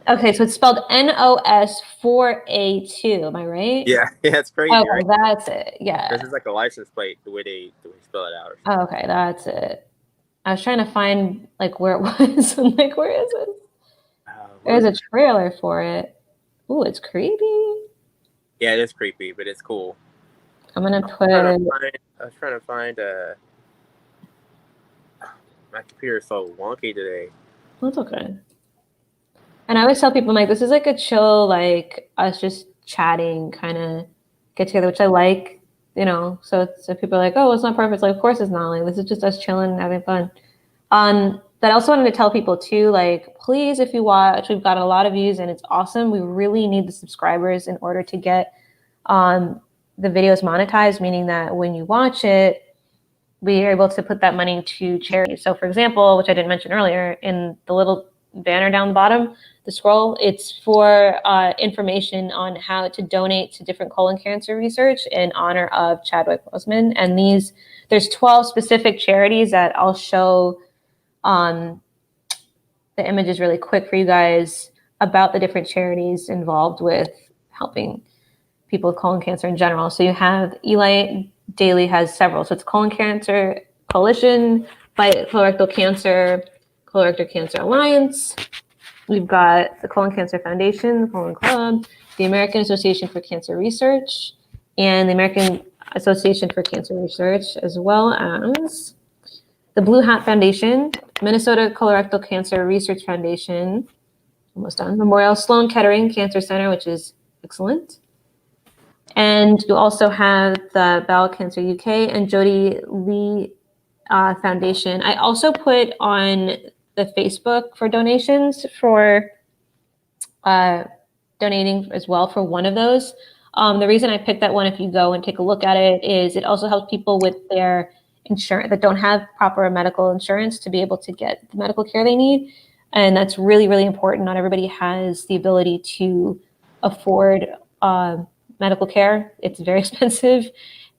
Okay, so it's spelled NOS4A2. Am I right? Yeah, it's crazy. Okay, right? That's it. Yeah. This is like a license plate, the way they spell it out. Oh, okay, that's it. I was trying to find like where it was. I'm like, where is it? There's a trailer for it. Ooh, it's creepy. Yeah, it is creepy, but it's cool. I'm gonna put I was trying to find my computer is so wonky today. That's okay. And I always tell people, I'm like, this is like a chill, like us just chatting kind of get together, which I like, so people are like, oh, it's not perfect. It's like, of course it's not. Like, this is just us chilling and having fun. But I also wanted to tell people too, like, please, if you watch, we've got a lot of views and it's awesome. We really need the subscribers in order to get the videos monetized, meaning that when you watch it, we are able to put that money to charity. So for example, which I didn't mention earlier, in the little banner down the bottom, the scroll, it's for information on how to donate to different colon cancer research in honor of Chadwick Boseman. And there's 12 specific charities that I'll show the images really quick for you guys about the different charities involved with helping people with colon cancer in general. So you have Eli Daly has several. So it's colon cancer Coalition, Fight Colorectal Cancer, Colorectal Cancer Alliance. We've got the Colon Cancer Foundation, the Colon Club, the American Association for Cancer Research, and the American Association for Cancer Research, as well as the Blue Hat Foundation, Minnesota Colorectal Cancer Research Foundation, almost done, Memorial Sloan Kettering Cancer Center, which is excellent. And you also have the Bowel Cancer UK and Jody Lee Foundation. I also put on the Facebook for donations for donating as well for one of those. The reason I picked that one, if you go and take a look at it, is it also helps people with their insurance that don't have proper medical insurance to be able to get the medical care they need. And that's really, really important. Not everybody has the ability to afford medical care. It's very expensive.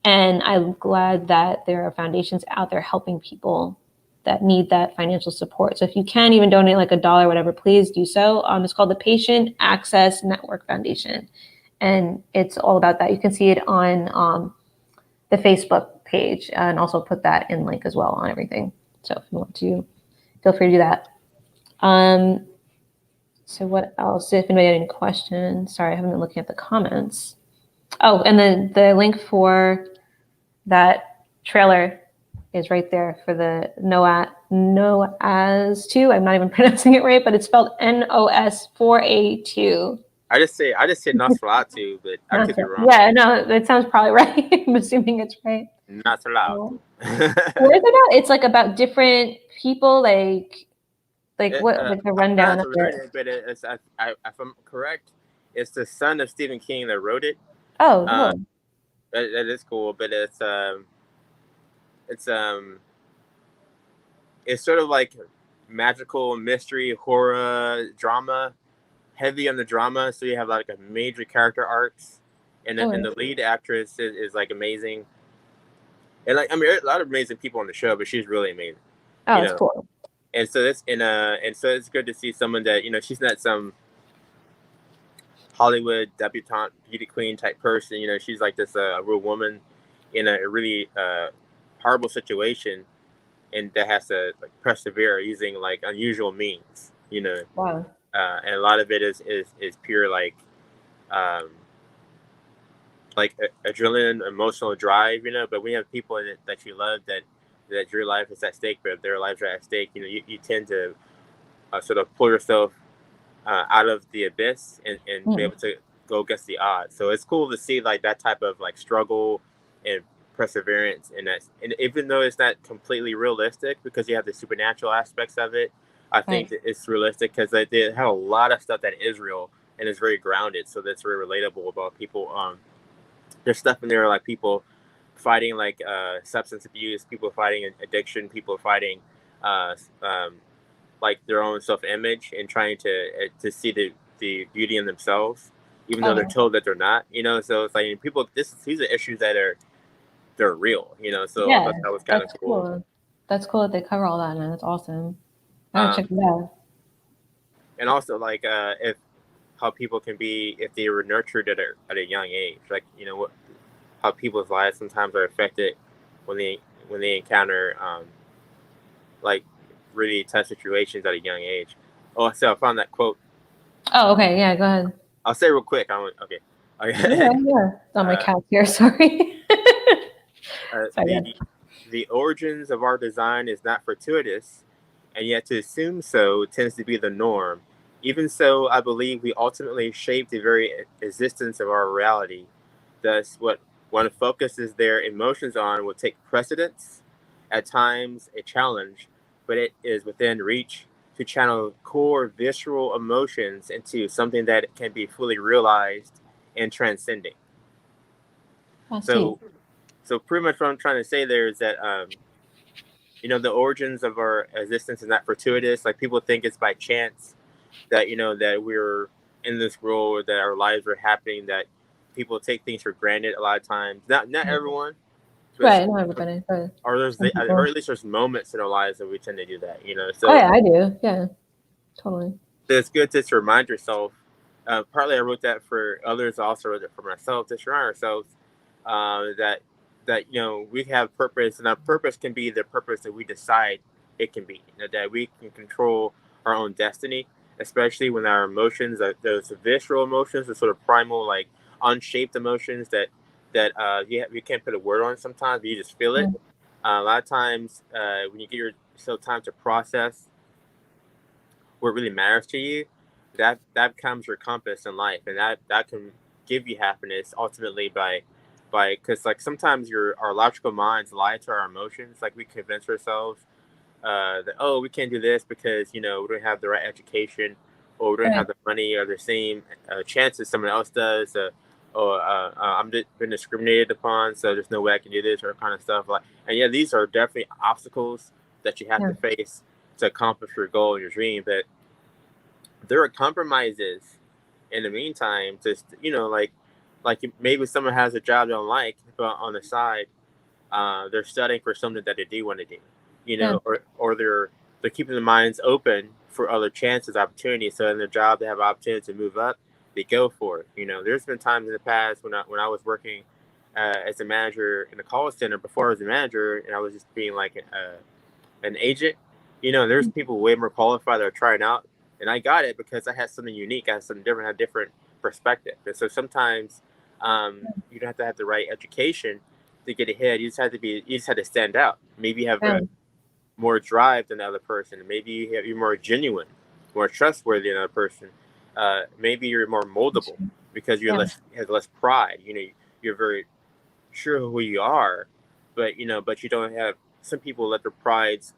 And I'm glad that there are foundations out there helping people that need that financial support. So if you can even donate like $1, whatever, please do so. It's called the Patient Access Network Foundation. And it's all about that. You can see it on the Facebook page and also put that in link as well on everything. So if you want to, feel free to do that. So what else? If anybody had any questions, sorry, I haven't been looking at the comments. Oh, and then the link for that trailer is right there for the NOAS 2. I'm not even pronouncing it right, but it's spelled NOS 4A2. I just say Nosferatu, but I could be wrong. Yeah, no, that sounds probably right. I'm assuming it's right. Nosferatu. Where is it about? It's like about different people, like what, like the rundown of it. But it's, if I'm correct, it's the son of Stephen King that wrote it. Oh, cool. That is cool, but it's sort of like magical mystery horror drama, heavy on the drama. So you have like a major character arcs, and the lead actress is like amazing. And like, I mean, there's a lot of amazing people on the show, but she's really amazing. Oh, that's cool. And so it's it's good to see someone that, she's not some Hollywood debutante beauty queen type person. She's like this real woman in a really horrible situation, and that has to like persevere using like unusual means. Wow. And a lot of it is pure like adrenaline, emotional drive. But we have people in it that you love that your life is at stake, but if their lives are at stake, you tend to sort of pull yourself out of the abyss and be able to go against the odds. So it's cool to see like that type of like struggle and perseverance, and even though it's not completely realistic because you have the supernatural aspects of it, I think that it's realistic because they have a lot of stuff that is real and is very grounded, so that's very relatable about people. There's stuff in there like people fighting like substance abuse, people fighting addiction, people fighting like their own self-image and trying to see the beauty in themselves, even though they're told that they're not. So it's like people. These are issues that they're real. So I thought that was kind of cool. That's cool that they cover all that, man. That's awesome. I gotta check it out. And also like if how people can be if they were nurtured at a young age, like how people's lives sometimes are affected when they encounter like really tough situations at a young age. Oh, so I found that quote. Oh, okay, yeah, go ahead. I'll say real quick. Okay. Yeah. It's on my couch here. Sorry. The origins of our design is not fortuitous, and yet to assume so tends to be the norm. Even so, I believe we ultimately shape the very existence of our reality. Thus, what one focuses their emotions on will take precedence, at times a challenge, but it is within reach to channel core visceral emotions into something that can be fully realized and transcending. So pretty much what I'm trying to say there is that, the origins of our existence is not fortuitous. Like people think it's by chance that, that we're in this world, that our lives are happening, that people take things for granted a lot of times. Not everyone. Right, not everybody. Or or at least there's moments in our lives that we tend to do that, So, oh yeah, I do. Yeah, totally. So it's good to remind yourself. Partly I wrote that for others. I also wrote it for myself to remind ourselves that that we have purpose, and our purpose can be the purpose that we decide it can be. That we can control our own destiny, especially when our emotions, those visceral emotions, the sort of primal, like unshaped emotions that you can't put a word on sometimes, but you just feel it. A lot of times, when you give yourself time to process what really matters to you, that becomes your compass in life, and that can give you happiness ultimately by because like sometimes our logical minds lie to our emotions. Like we convince ourselves that, oh, we can't do this because we don't have the right education, or we don't have the money or the same chances someone else does, or been discriminated upon, so there's no way I can do this, or kind of stuff like. And yeah, these are definitely obstacles that you have to face to accomplish your goal and your dream, but there are compromises in the meantime. Just like maybe someone has a job they don't like, but on the side, they're studying for something that they do want to do, or they're keeping their minds open for other chances, opportunities. So in their job, they have opportunities to move up, they go for it. There's been times in the past when I was working as a manager in a call center before I was a manager, and I was just being like an agent. There's people way more qualified that are trying out, and I got it because I had something unique. I had something different, had a different perspective. And so sometimes you don't have to have the right education to get ahead. You just have to stand out. Maybe you have more drive than the other person. Maybe you're more genuine, more trustworthy than the other person. Maybe you're more moldable because you have less pride. You're very sure who you are, but you don't have. Some people let their prides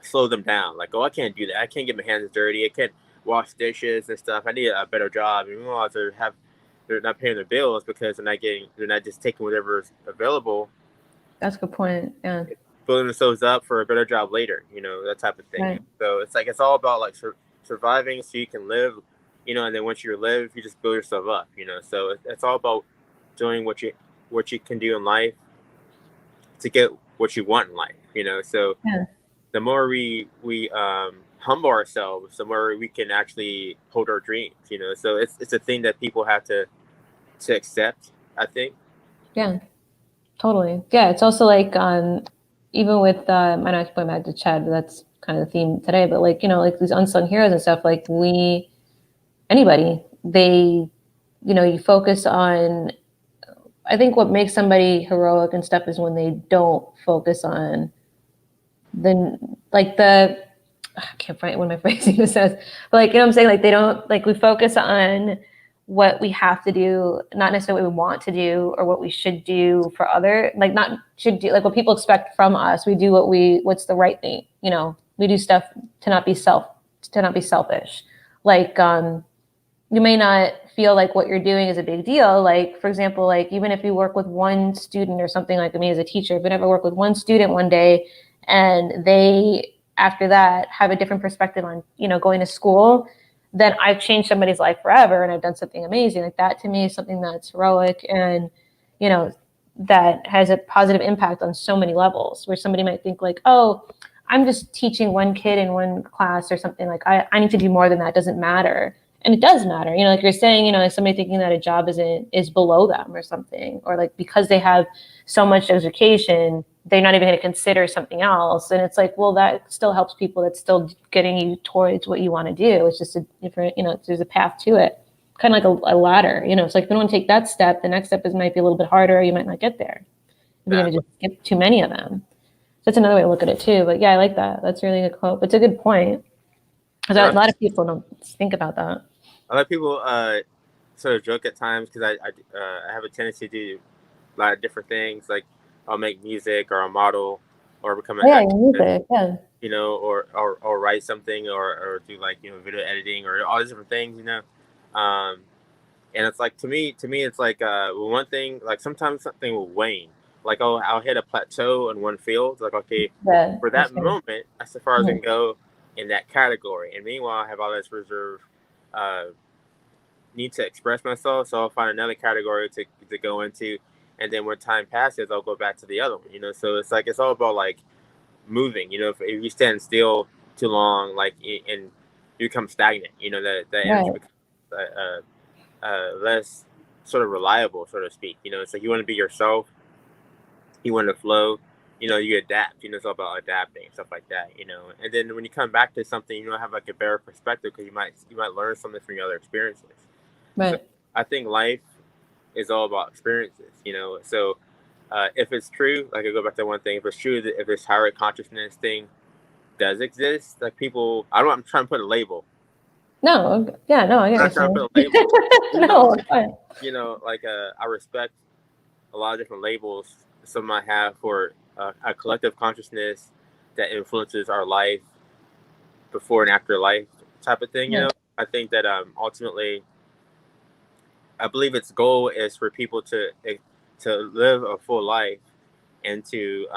slow them down. Like, oh, I can't do that. I can't get my hands dirty. I can't wash dishes and stuff. I need a better job. And meanwhile, they're not paying their bills because they're not just taking whatever's available. That's a good point. Yeah. Building themselves up for a better job later, that type of thing. Right. So it's all about like surviving so you can live, and then once you live, you just build yourself up, So it's all about doing what you can do in life to get what you want in life, So the more we humble ourselves, the more we can actually hold our dreams, So it's a thing that people have to accept, I think. Yeah, totally. Yeah, it's also like even with I know I keep going back to Chad, but that's kind of the theme today. But like like these unsung heroes and stuff, like anybody, they you focus on. I think what makes somebody heroic and stuff is when they don't focus on I can't find what my phrasing says, but like, what I'm saying? Like they don't, like we focus on what we have to do, not necessarily what we want to do or what we should do for not should do, like what people expect from us. We do what's the right thing. We do stuff to not be selfish. Like, you may not feel like what you're doing is a big deal. Like, for example, like even if you work with one student or something, like me as a teacher, if I ever work with one student one day and they, after that, have a different perspective on, going to school, then I've changed somebody's life forever and I've done something amazing. Like that to me is something that's heroic and, that has a positive impact on so many levels, where somebody might think like, oh, I'm just teaching one kid in one class or something, like I need to do more than that. It doesn't matter. And it does matter, like you're saying, like somebody thinking that a job is below them or something, or like because they have so much education, they're not even going to consider something else. And it's like, well, that still helps people. That's still getting you towards what you want to do. It's just a different, there's a path to it, kind of like a ladder. It's like if you don't take that step, the next step might be a little bit harder. You might not get there. You're going to just skip too many of them. So that's another way to look at it too. But yeah, I like that. That's really a good quote. It's a good point. A lot of people don't think about that. A lot of people sort of joke at times because I have a tendency to do a lot of different things. Like I'll make music, or I'll model, or become an activist, or write something, or do like video editing, or all these different things, and it's like to me it's like one thing, like sometimes something will wane. Like I'll hit a plateau in one field. Like okay, for that moment, that's as far as I can go in that category. And meanwhile, I have all this reserve. Need to express myself, so I'll find another category to go into, and then when time passes, I'll go back to the other one. So it's like it's all about like moving. If you stand still too long, like and you become stagnant, that energy becomes less sort of reliable, so to speak. It's like you want to be yourself, you want to flow, you adapt. It's all about adapting, stuff like that. And then when you come back to something, have like a better perspective because you might learn something from your other experiences. So Right. I think life is all about experiences. So if it's true, like I go back to one thing, if it's true that if this higher consciousness thing does exist, like people, I'm trying to put a label. No, yeah, no, I get I'm not what trying to you're put a label. No, it's fine. I respect a lot of different labels some might have for a collective consciousness that influences our life before and after life type of thing. Yeah. I think that ultimately, I believe its goal is for people to live a full life and to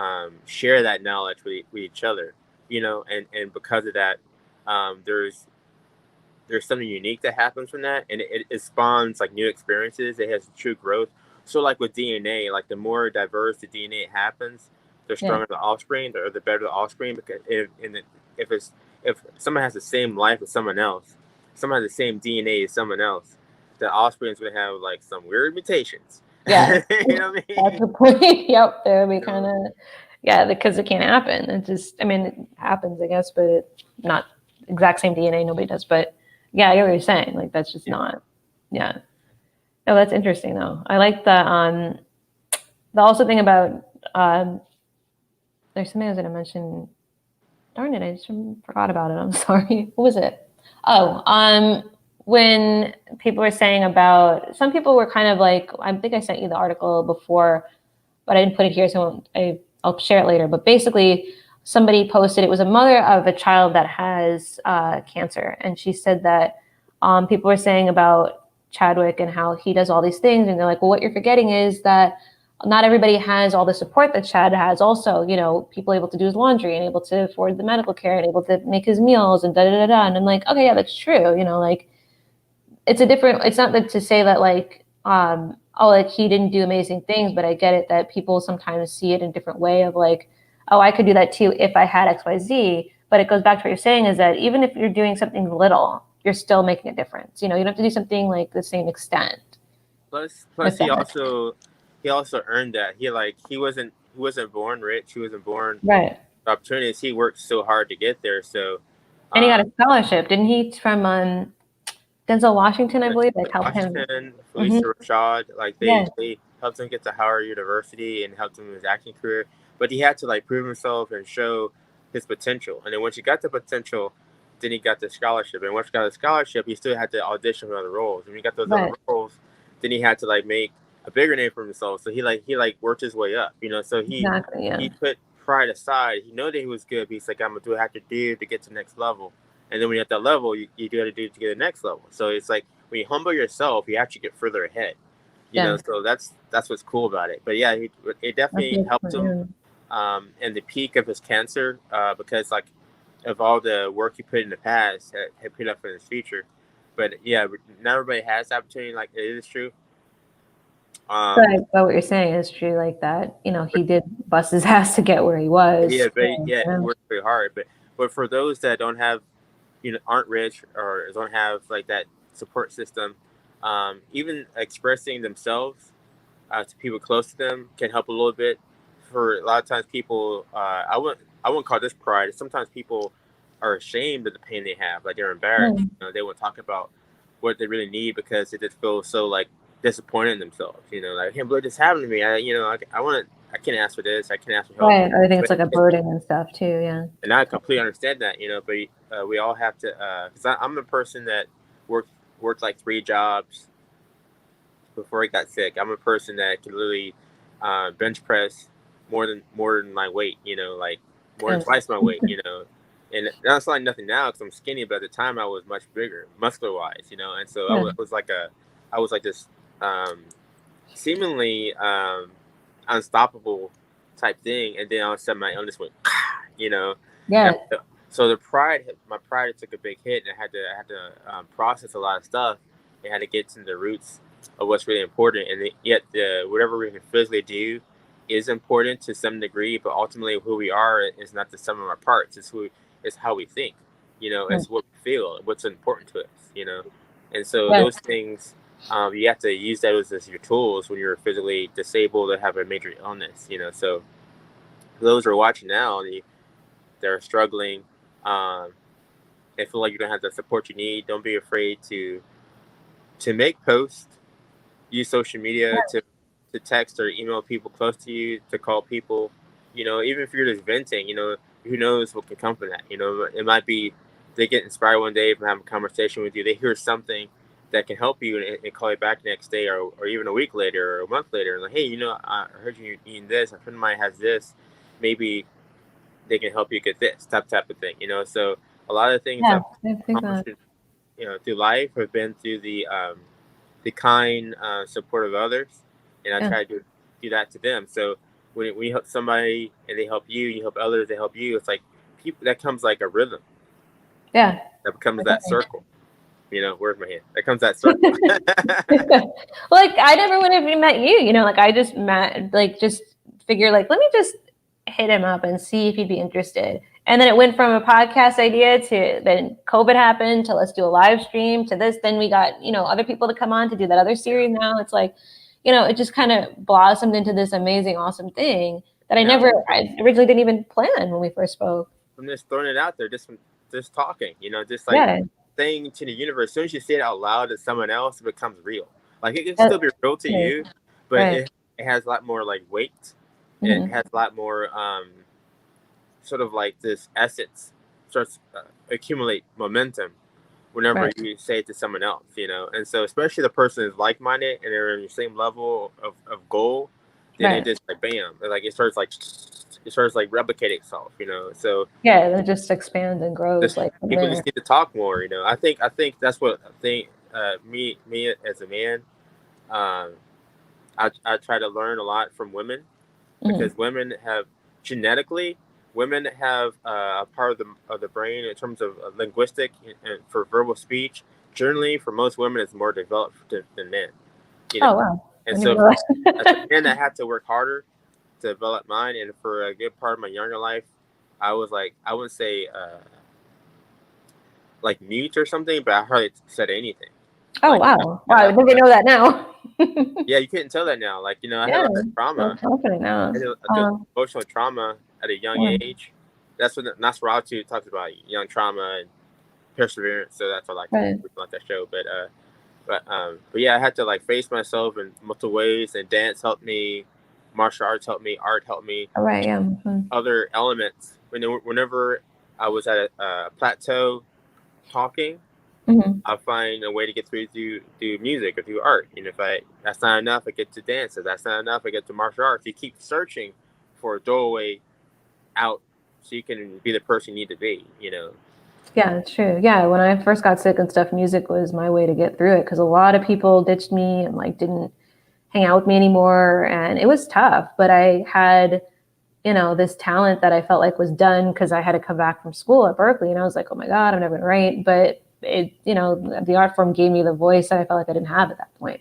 share that knowledge with each other. And because of that, there's something unique that happens from that, and it spawns like new experiences. It has true growth. So like with DNA, like the more diverse the DNA happens, the stronger the offspring, or the better the offspring. Because if someone has the same life as someone else, someone has the same DNA as someone else, the offspring is going to have like some weird mutations. Yeah. You know what I mean? That's the point. Yep. There would be kind of, yeah, because it can't happen. It just, I mean, it happens, I guess, but it's not exact same DNA. Nobody does. But yeah, I get what you're saying. Like, that's just not, yeah. Oh, that's interesting, though. I like the also thing about, there's something I was going to mention. Darn it, I just forgot about it. I'm sorry. What was it? Oh, when people were saying about, some people were kind of like, I think I sent you the article before, but I didn't put it here, so I'll share it later. But basically, somebody posted, it was a mother of a child that has cancer, and she said that people were saying about Chadwick and how he does all these things, and they're like, well, what you're forgetting is that not everybody has all the support that Chad has. Also, people able to do his laundry and able to afford the medical care and able to make his meals and da da da da. And I'm like, okay, yeah, that's true. Like it's a different. It's not that to say that like oh, like he didn't do amazing things, but I get it that people sometimes see it in a different way of like, oh, I could do that too if I had XYZ. But it goes back to what you're saying is that even if you're doing something little, you're still making a difference. You don't have to do something like the same extent. Plus he also earned that. He wasn't born rich. He wasn't born Right. opportunities. He worked so hard to get there. So And he got a scholarship, didn't he? From Denzel Washington, I believe. Like helped him. Washington, Felicia Rashad, like Yeah. they helped him get to Howard University and helped him in his acting career. But he had to like prove himself and show his potential. And then once he got the potential, then he got the scholarship. And once he got the scholarship, he still had to audition for other roles. And when he got those other roles, then he had to like make a bigger name for himself. So he worked his way up, So he put pride aside. He knew that he was good, but he's like, I'm gonna do what I have to do to get to the next level. And then when you're at that level, you got to do to get the next level. So it's like when you humble yourself, you actually get further ahead. So that's what's cool about it. But yeah, it definitely helped him in the peak of his cancer because like of all the work he put in the past had put up for his future. But yeah, not everybody has the opportunity. Like it is true. But what you're saying is true, like that. He did bust his ass to get where he was. Yeah, but he worked very hard. But for those that don't have, aren't rich or don't have like that support system, even expressing themselves to people close to them can help a little bit. For a lot of times, people, I wouldn't call this pride. Sometimes people are ashamed of the pain they have, like they're embarrassed. They won't talk about what they really need because they just feel so like disappointed in themselves. Like, hey, look, this happened to me. I can't ask for this. I can't ask for help. Right. I think it's like a burden and stuff too. Yeah. And I completely understand that, but we all have to, because I'm a person that worked like 3 jobs before I got sick. I'm a person that can literally bench press more than my weight, like more than twice my weight, and that's like nothing now because I'm skinny, but at the time I was much bigger, muscular wise, and so I was like this seemingly unstoppable type thing, and then all of a sudden my illness went, Yeah. So my pride took a big hit, and I had to process a lot of stuff. I had to get to the roots of what's really important, and yet whatever we can physically do is important to some degree, but ultimately who we are is not the sum of our parts. It's how we think, it's what we feel, what's important to us, and so those things you have to use those as your tools when you're physically disabled or have a major illness, you know. So those who are watching now, they're struggling. They feel like you don't have the support you need. Don't be afraid to make posts, use social media to text or email people close to you, to call people, you know, even if you're just venting, you know, who knows what can come from that. You know, it might be they get inspired one day from having a conversation with you, they hear something that can help you, and call you back next day, or even a week later or a month later, and like, hey, you know, I heard you eating this, a friend of mine has this, maybe they can help you get this type of thing, you know. So a lot of things Yeah, I've I think that. accomplished, you know, through life have been through the kind support of others, and I Yeah. try to do that to them. So when you help somebody and they help you, you help others, they help you. It's like people, that comes like a rhythm. Yeah. That becomes that Definitely. circle. You know, where's my hand? That comes that circle. Well, like I never would have met you, you know, like I just met, like just figure like, let me just hit him up and see if he'd be interested. And then it went from a podcast idea to then COVID happened to let's do a live stream to this. Then we got, you know, other people to come on to do that other series. Now it's like, you know, it just kind of blossomed into this amazing, awesome thing that I originally didn't even plan when we first spoke. I'm just throwing it out there, just talking, you know, just like Yeah. saying to the universe. As soon as you say it out loud to someone else, it becomes real. Like it can still be real to you, but Right. it has a lot more like weight. Mhm. It has a lot more sort of like this essence starts accumulate momentum whenever Right. you say it to someone else, you know. And so especially the person is like-minded and they're in the same level of goal, then it Right. just like bam, like it starts like replicating itself, you know. So Yeah, it just expands and grows like from people there. just need to talk more, you know. I think that's what I think. Me as a man, um, I try to learn a lot from women, Mhm. because women have genetically, women have a part of the brain in terms of linguistic and for verbal speech. Generally, for most women, it's more developed than men. You know, Oh, wow. I and didn't even so know as a that. man, I had to work harder to develop mine. And for a good part of my younger life, I was like, I wouldn't say like mute or something, but I hardly said anything. Oh, Like, wow. I Wow, I had didn't know that now. yeah, you couldn't tell that now. Like, you know, I had a Yeah, lot of so trauma. confident now. I did emotional trauma at a young Yeah. age. That's what Nosferatu talks about, young trauma and perseverance. So that's what I like Right. about that show. But yeah, I had to like face myself in multiple ways, and dance helped me, martial arts helped me, art helped me, All right, yeah. Mhm. other elements. Whenever I was at a plateau talking, Mhm. I'll find a way to get through music or through art. And if that's not enough, I get to dance. If that's not enough, I get to martial arts. You keep searching for a doorway out so you can be the person you need to be, you know. Yeah, it's true. Yeah, when I first got sick and stuff, music was my way to get through it because a lot of people ditched me and like didn't hang out with me anymore, and it was tough. But I had, you know, this talent that I felt like was done because I had to come back from school at Berkeley, and I was like, oh my God, I'm never gonna write. But it, you know, the art form gave me the voice that I felt like I didn't have at that point,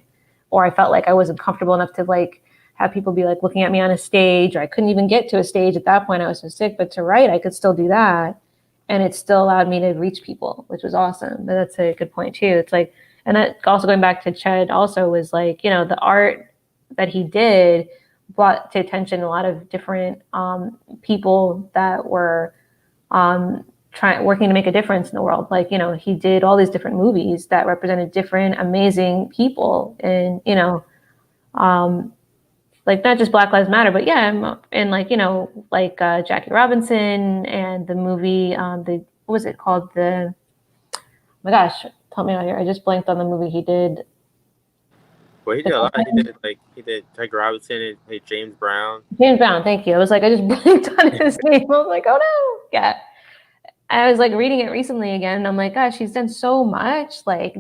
or I felt like I wasn't comfortable enough to like have people be like looking at me on a stage, or I couldn't even get to a stage at that point. I was so sick, but to write, I could still do that, and it still allowed me to reach people, which was awesome. But that's a good point too. It's like, and that also going back to Ched also was like, you know, the art that he did brought to attention a lot of different people that were working to make a difference in the world. Like, you know, he did all these different movies that represented different amazing people, and you know, like not just Black Lives Matter, but yeah, and like, you know, like Jackie Robinson and the movie, the what was it called? Oh my gosh, help me out here. I just blanked on the movie he did. Well, he did a lot. He did Tarik Robinson and played James Brown. James Brown, thank you. I was like, I just blanked on his name. I was like, oh no. Yeah. I was like reading it recently again, and I'm like, gosh, he's done so much. Like,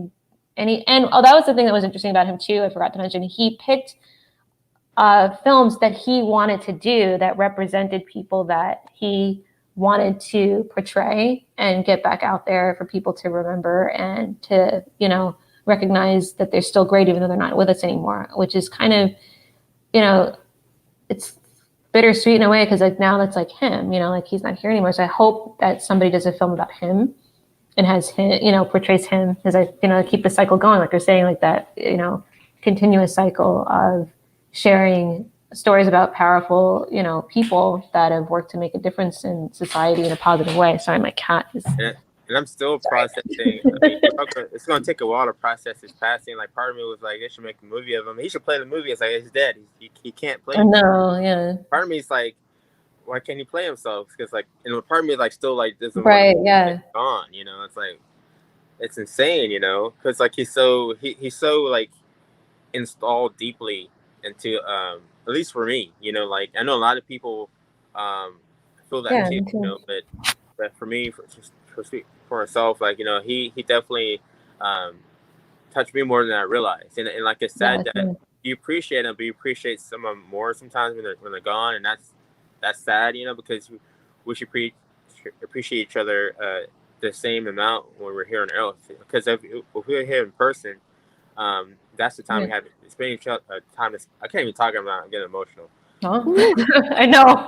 and oh, that was the thing that was interesting about him too. I forgot to mention he picked films that he wanted to do that represented people that he wanted to portray and get back out there for people to remember and to, you know, recognize that they're still great even though they're not with us anymore. Which is kind of, you know, it's bittersweet in a way because like now that's like him, you know, like he's not here anymore. So I hope that somebody does a film about him and has him, portrays him as keep the cycle going, like you're saying, like that, continuous cycle of sharing stories about powerful, people that have worked to make a difference in society in a positive way. Sorry, my cat is. And I'm still processing. I mean, it's going to take a while to process his passing. Like, part of me was like, they should make a movie of him. He should play the movie. It's like, he's dead. He can't play. No, yeah. Part of me is like, why can't he play himself? Because, like, part of me is like, still like, doesn't right, want to yeah. gone. It's like, it's insane. Because like he's so like installed deeply into at least for me. Like I know a lot of people feel that too. But for me, for myself, like he definitely touched me more than I realized, and like it's sad that you appreciate them, but you appreciate someone more sometimes when they're gone, and that's sad, because we should appreciate each other the same amount when we're here on Earth, because if we're here in person, that's the time we have spending each other time. I can't even talk about it. I'm getting emotional. I know.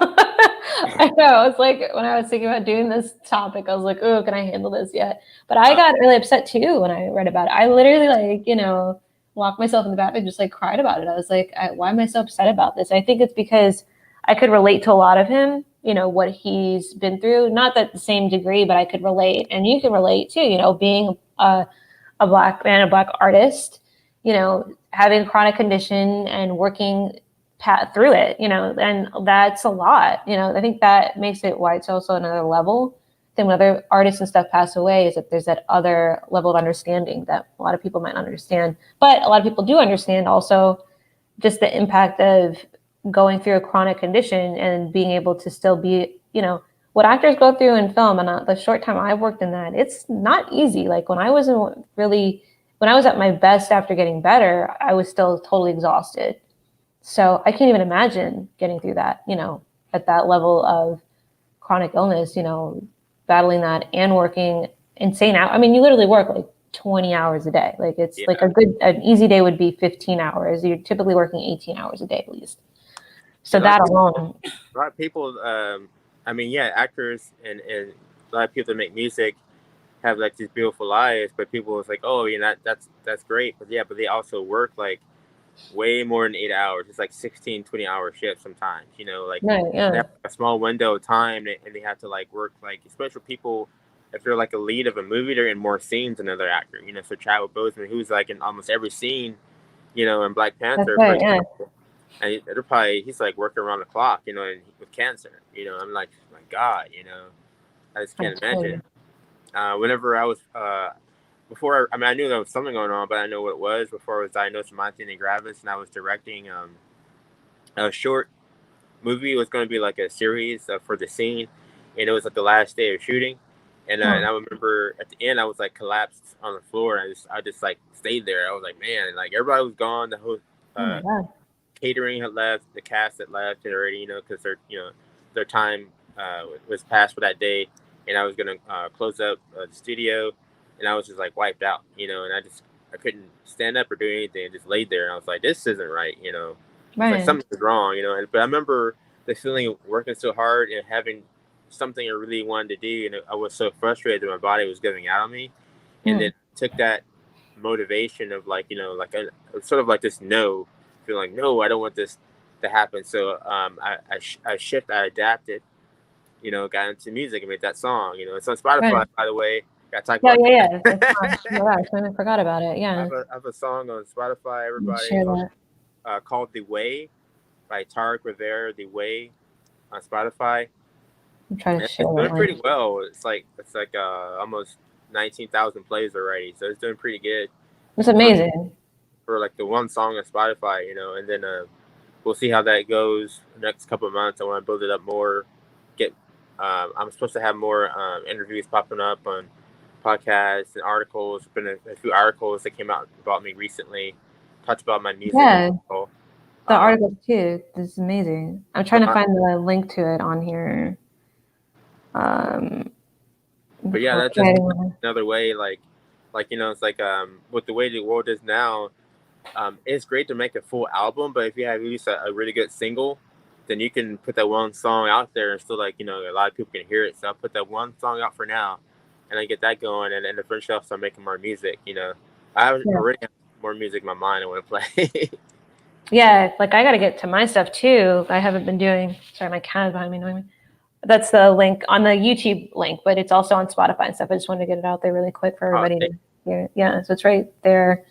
I know. It's like when I was thinking about doing this topic, I was like, "Oh, can I handle this yet?" But I got really upset too when I read about it. I literally locked myself in the bathroom, just like cried about it. I was like, "Why am I so upset about this?" I think it's because I could relate to a lot of him. What he's been through. Not at the same degree, but I could relate, and you can relate too. Being a Black man, a Black artist, having a chronic condition and working through it, and that's a lot. I think that makes it why it's also another level. Then when other artists and stuff pass away, is that there's that other level of understanding that a lot of people might not understand, but a lot of people do understand also just the impact of going through a chronic condition and being able to still be, what actors go through in film. And the short time I've worked in that, it's not easy. Like when I was at my best after getting better, I was still totally exhausted. So I can't even imagine getting through that, at that level of chronic illness, battling that and working insane hours. I mean, you literally work like 20 hours a day. Like it's like an easy day would be 15 hours. You're typically working 18 hours a day at least. So that alone. A lot of people, actors and a lot of people that make music have like these beautiful lives, but people was like, oh, that's great. But they also work like way more than 8 hours. It's like 16, 20-hour shifts sometimes, like they have a small window of time and they have to like work, like especially people, if they're like a lead of a movie, they're in more scenes than another actor, so Chadwick Boseman, who's like in almost every scene, in Black Panther, for example. And he's like working around the clock, and with cancer, I'm like, my God, I just can't imagine. Whenever I was, before, I knew there was something going on, but I didn't know what it was before I was diagnosed with myasthenia gravis, and I was directing a short movie. It was going to be like a series for the scene, and it was like the last day of shooting, and I remember at the end I was like collapsed on the floor, and I just like stayed there. I was like, man, like everybody was gone. The whole catering had left, the cast had left already, because their time was passed for that day, and I was gonna close up the studio, and I was just like wiped out, and I couldn't stand up or do anything. I just laid there, and I was like, this isn't right, like something was wrong, but I remember the feeling of working so hard and having something I really wanted to do, and I was so frustrated that my body was giving out on me, and then took that motivation of like, like a sort of like this feeling like, no, I don't want this to happen. So I adapted, got into music and made that song. It's on Spotify, by the way. Got to talk about I forgot about it. Yeah. I have a song on Spotify, everybody. Called The Way by Tarik Rever, The Way, on Spotify. I'm trying to share it's doing pretty well. It's like almost 19,000 plays already, so it's doing pretty good. It's amazing. For like the one song on Spotify, and then we'll see how that goes the next couple of months. I want to build it up more. I'm supposed to have more interviews popping up on podcasts and articles. There's been a few articles that came out about me recently. Talked about my music. Yeah, the article too. This is amazing. I'm trying to find the link to it on here. But yeah, that's just another way. Like it's like with the way the world is now. It's great to make a full album, but if you have at least a really good single, then you can put that one song out there and still, like, a lot of people can hear it. So I'll put that one song out for now, and I get that going, and then eventually I'll start making more music. I already have more music in my mind I want to play. Yeah, like I got to get to my stuff too. I haven't been doing. Sorry, my cat is behind me annoying me. That's the link on the YouTube link, but it's also on Spotify and stuff. I just wanted to get it out there really quick for everybody to hear. Yeah, so it's right there.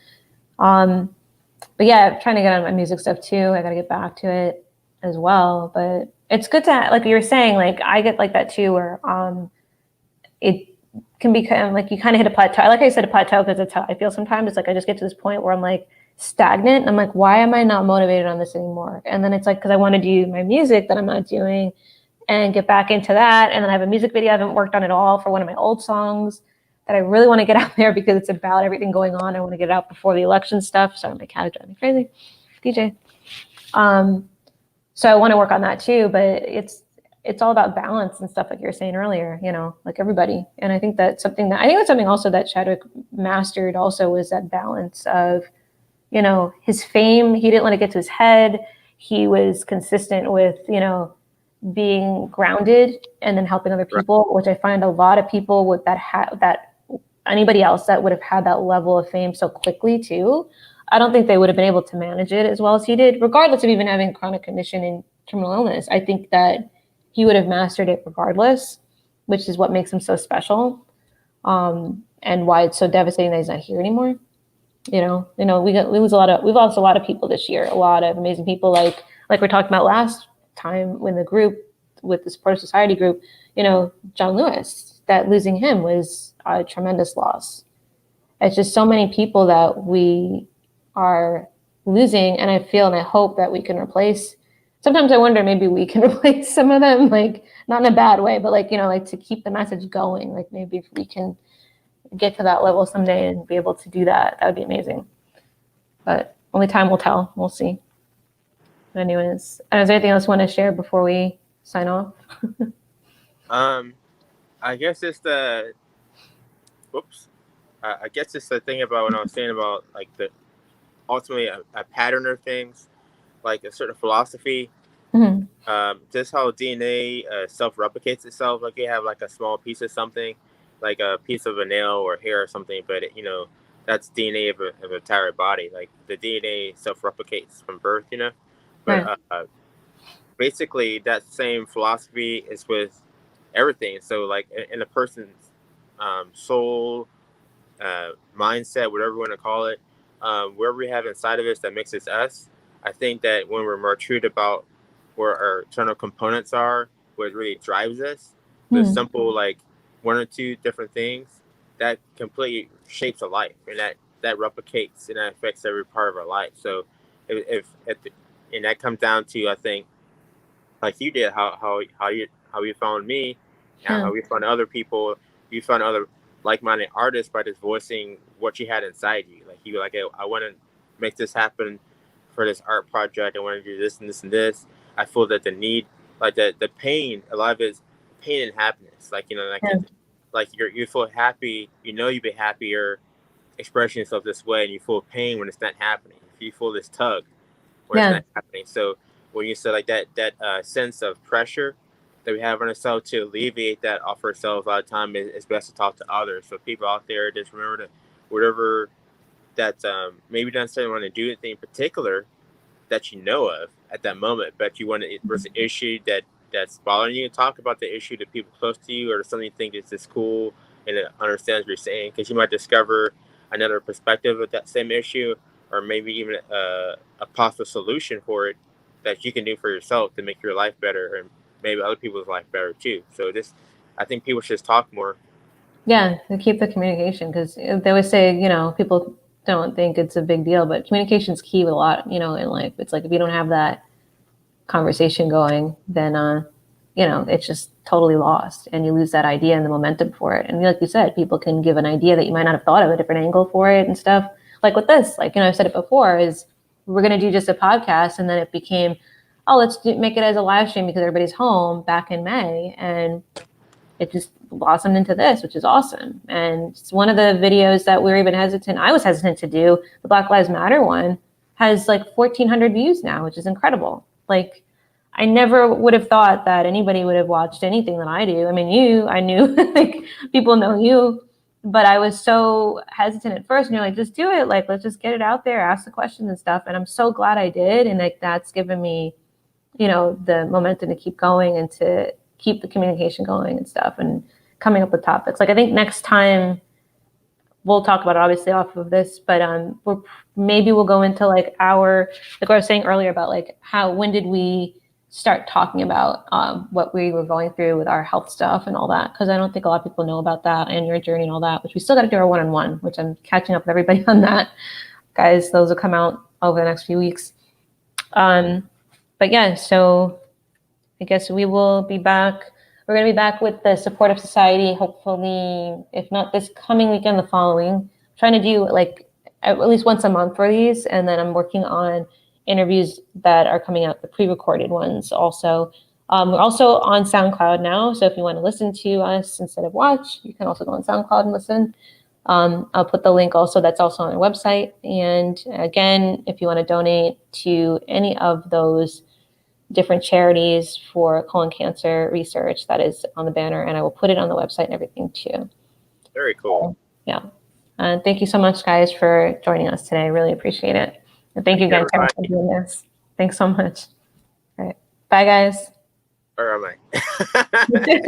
But yeah, trying to get on my music stuff too. I got to get back to it as well. But it's good to, like you were saying, like I get like that too, where it can be kind of like you kind of hit a plateau. Like I said, a plateau, because it's how I feel sometimes. It's like I just get to this point where I'm like stagnant. And I'm like, why am I not motivated on this anymore? And then it's like, because I want to do my music that I'm not doing and get back into that. And then I have a music video I haven't worked on at all for one of my old songs that I really want to get out there because it's about everything going on. I want to get it out before the election stuff. Sorry, my cat is driving me crazy. DJ. So I want to work on that too, but it's all about balance and stuff like you were saying earlier, like everybody. And I think that's something also that Chadwick mastered also was that balance of, his fame. He didn't let it get to his head. He was consistent with, being grounded and then helping other people, which I find a lot of people with that anybody else that would have had that level of fame so quickly too. I don't think they would have been able to manage it as well as he did, regardless of even having chronic condition and terminal illness. I think that he would have mastered it regardless, which is what makes him so special, and why it's so devastating that he's not here anymore. We lost a lot of people this year, a lot of amazing people, like we talked about last time when the group with the Supportive Society group, John Lewis, that losing him was a tremendous loss. It's just so many people that we are losing, and I feel and I hope that we can replace. Sometimes I wonder maybe we can replace some of them, like not in a bad way, but like to keep the message going. Like maybe if we can get to that level someday and be able to do that, that would be amazing. But only time will tell. We'll see. But anyways, is there anything else you want to share before we sign off? I guess it's the thing about when I was saying about like the ultimately a pattern of things, like a certain philosophy. Mm-hmm. Just how DNA self-replicates itself. Like you have like a small piece of something, like a piece of a nail or hair or something, but that's DNA of an entire body. Like the DNA self-replicates from birth, But basically, that same philosophy is with everything. So, like in a person's soul, mindset, whatever you want to call it, wherever we have inside of us that makes us us, I think that when we're more true about where our internal components are, what really drives us, the simple like one or two different things, that completely shapes a life, and that replicates and that affects every part of our life. So, and that comes down to, I think, like you did, how you found me, and how we found other people. You found other like-minded artists by just voicing what you had inside you. Like you were like, hey, I want to make this happen for this art project. I want to do this and this and this. I feel that the need, like the pain, a lot of it is pain and happiness. Like like you feel happy. You've been happier expressing yourself this way, and you feel pain when it's not happening. If you feel this tug when it's not happening. So when you say like that sense of pressure that we have on ourselves, to alleviate that off ourselves a lot of time, it's best to talk to others. So people out there, just remember to whatever that maybe don't necessarily want to do anything in particular that you know of at that moment, but you want to, there's an issue that's bothering you, talk about the issue to people close to you, or something you think is just cool and it understands what you're saying, because you might discover another perspective of that same issue, or maybe even a possible solution for it that you can do for yourself to make your life better and maybe other people's life better too. So I think people should just talk more. Yeah, to keep the communication, because they always say, people don't think it's a big deal, but communication is key with a lot, in life. It's like if you don't have that conversation going, then it's just totally lost, and you lose that idea and the momentum for it. And like you said, people can give an idea that you might not have thought of, a different angle for it and stuff. Like with this, like I've said it before, is we're going to do just a podcast, and then it became, let's make it as a live stream because everybody's home back in May, and it just blossomed into this, which is awesome. And it's one of the videos that I was hesitant to do. The Black Lives Matter one has like 1,400 views now, which is incredible. Like, I never would have thought that anybody would have watched anything that I do. I mean, I knew like people know you, but I was so hesitant at first. And you're like, just do it. Like, let's just get it out there, ask the questions and stuff. And I'm so glad I did. And like, that's given me, you know, the momentum to keep going and to keep the communication going and stuff and coming up with topics. Like, I think next time we'll talk about it obviously off of this, but maybe we'll go into like like I was saying earlier about like when did we start talking about what we were going through with our health stuff and all that, because I don't think a lot of people know about that and your journey and all that, which we still got to do our one-on-one, which I'm catching up with everybody on that, guys. Those will come out over the next few weeks. But yeah, so I guess we will be back. We're going to be back with the Supportive Society, hopefully, if not this coming weekend, the following. I'm trying to do like at least once a month for these, and then I'm working on interviews that are coming out, the pre-recorded ones also. We're also on SoundCloud now, so if you want to listen to us instead of watch, you can also go on SoundCloud and listen. I'll put the link also, that's also on our website. And again, if you want to donate to any of those different charities for colon cancer research, that is on the banner, and I will put it on the website and everything too. Very cool. Yeah. Thank you so much, guys, for joining us today. I really appreciate it. And thank you again, Tarik, for doing this. Thanks so much. All right. Bye, guys. Or am I?